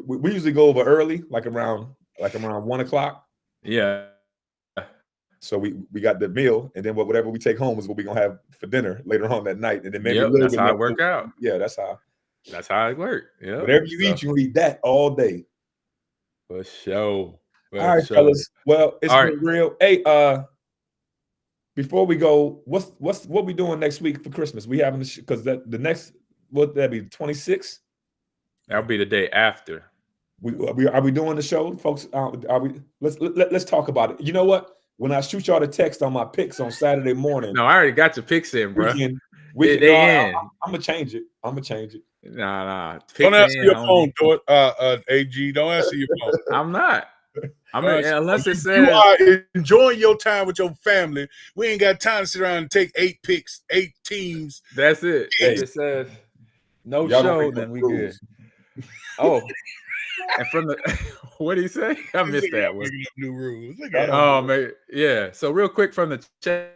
we usually go over early, like around 1 o'clock. Yeah. So we got the meal, and then whatever we take home is what we're gonna have for dinner later on that night, and then maybe that's how it work out. Yeah, that's how it works. Yeah, whatever you eat, you eat that all day. For sure. All right, fellas. Well, it's been real. Hey, before we go, what we doing next week for Christmas? We having because the next what that be 26th? That'll be the day after. Are we doing the show, folks? Are we? Let's talk about it. You know what? When I shoot y'all the text on my picks on Saturday morning. No, I already got your picks in, bro. I'm gonna change it. Nah. Don't answer your phone, AG. Don't answer your phone. I'm not. Unless it says you are enjoying your time with your family. We ain't got time to sit around and take 8 picks, 8 teams. That's it. If it says no show, then we good. Oh, and from the what did he say? I missed that one. New rules. Oh man, yeah. So real quick from the chat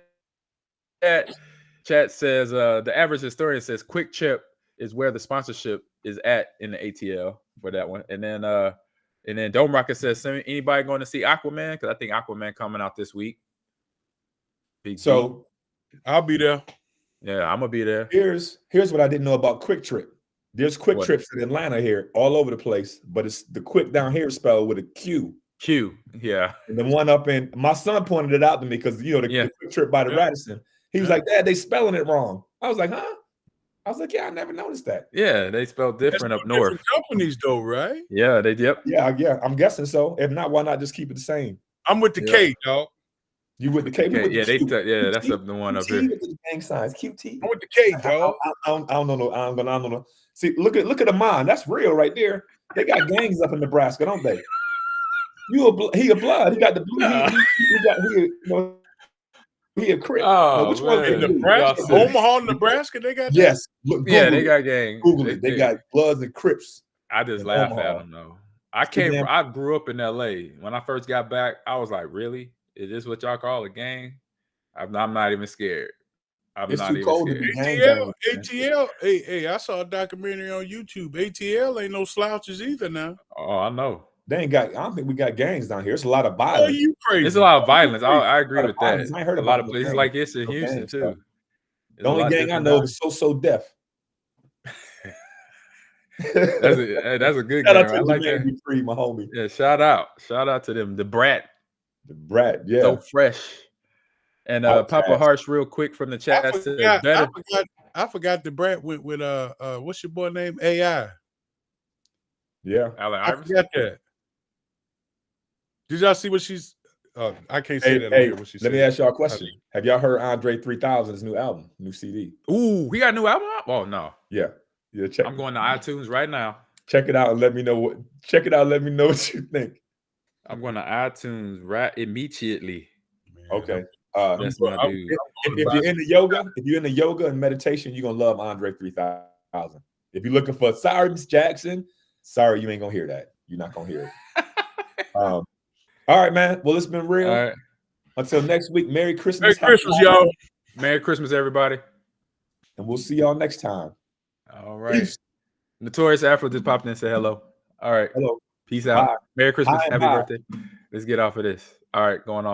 says the average historian says Quick Trip is where the sponsorship is at in the ATL for that one, and then Dome Rocket says anybody going to see Aquaman because I think Aquaman coming out this week. So I'll be there. Yeah, I'm gonna be there. Here's what I didn't know about Quick Trip. There's Quick Trips in Atlanta here, all over the place, but it's the Quick down here spelled with a Q. Yeah. And the one up in my son pointed it out to me because the Quick Trip by the Radisson. He was like, Dad, they spelling it wrong. I was like, huh? I was like, yeah, I never noticed that. Yeah, they spelled different up north. Different companies though, right? Yeah, they. Yep. Yeah. I'm guessing so. If not, why not just keep it the same? I'm with the K, dog. You with the K? Okay, yeah, Q. yeah, that's up the one up here. With the gang signs. QT. I'm with the K, dog. I don't know. See, look at the mine. That's real right there. They got gangs up in Nebraska, don't they? He a blood. He got the blue. He a Crip. Oh, which one? In man. Nebraska, Y'all Omaha, Nebraska, they got that? Yes. Look, Yeah, they got gangs. Google it. They got Bloods and Crips. I just in laugh Omaha. at them though. I grew up in LA. When I first got back, I was like, really? Is this what y'all call a gang? I'm not even scared. It's too cold to be ATL. Hey, I saw a documentary on YouTube. ATL ain't no slouches either now. Oh, I know. I don't think we got gangs down here. It's a lot of violence. Oh, you crazy. It's a lot of violence. I agree with that. I heard a lot of places like this in Houston too. The only gang I know is So Deaf. That's a good Shout game. out to I like that. Free, my homie. Yeah, shout out to them. The Brat, yeah, so fresh. And Papa Harsh, real quick from the chat. I forgot the Brat went with what's your boy name? AI. Yeah, I forgot that. Did y'all see what she's? I can't say that. Hey, let me ask y'all a question. Have y'all heard Andre 3000's new album, new CD? Ooh, we got a new album out? Oh no. Yeah. I'm going to iTunes right now. Check it out and let me know Let me know what you think. I'm going to iTunes right immediately. Okay. That's my dude. If you're into yoga and meditation, you're gonna love Andre 3000. If you're looking for sorry, Miss Jackson, sorry, you ain't gonna hear that. You're not gonna hear it. All right, man. Well, it's been real. All right. Until next week, Merry Christmas. Merry Christmas, y'all. Merry Christmas, everybody. And we'll see y'all next time. All right. Peace. Notorious Afro just popped in and said hello. All right. Hello. Peace out. Bye. Merry Christmas. Bye. Happy birthday. Let's get off of this. All right, going off.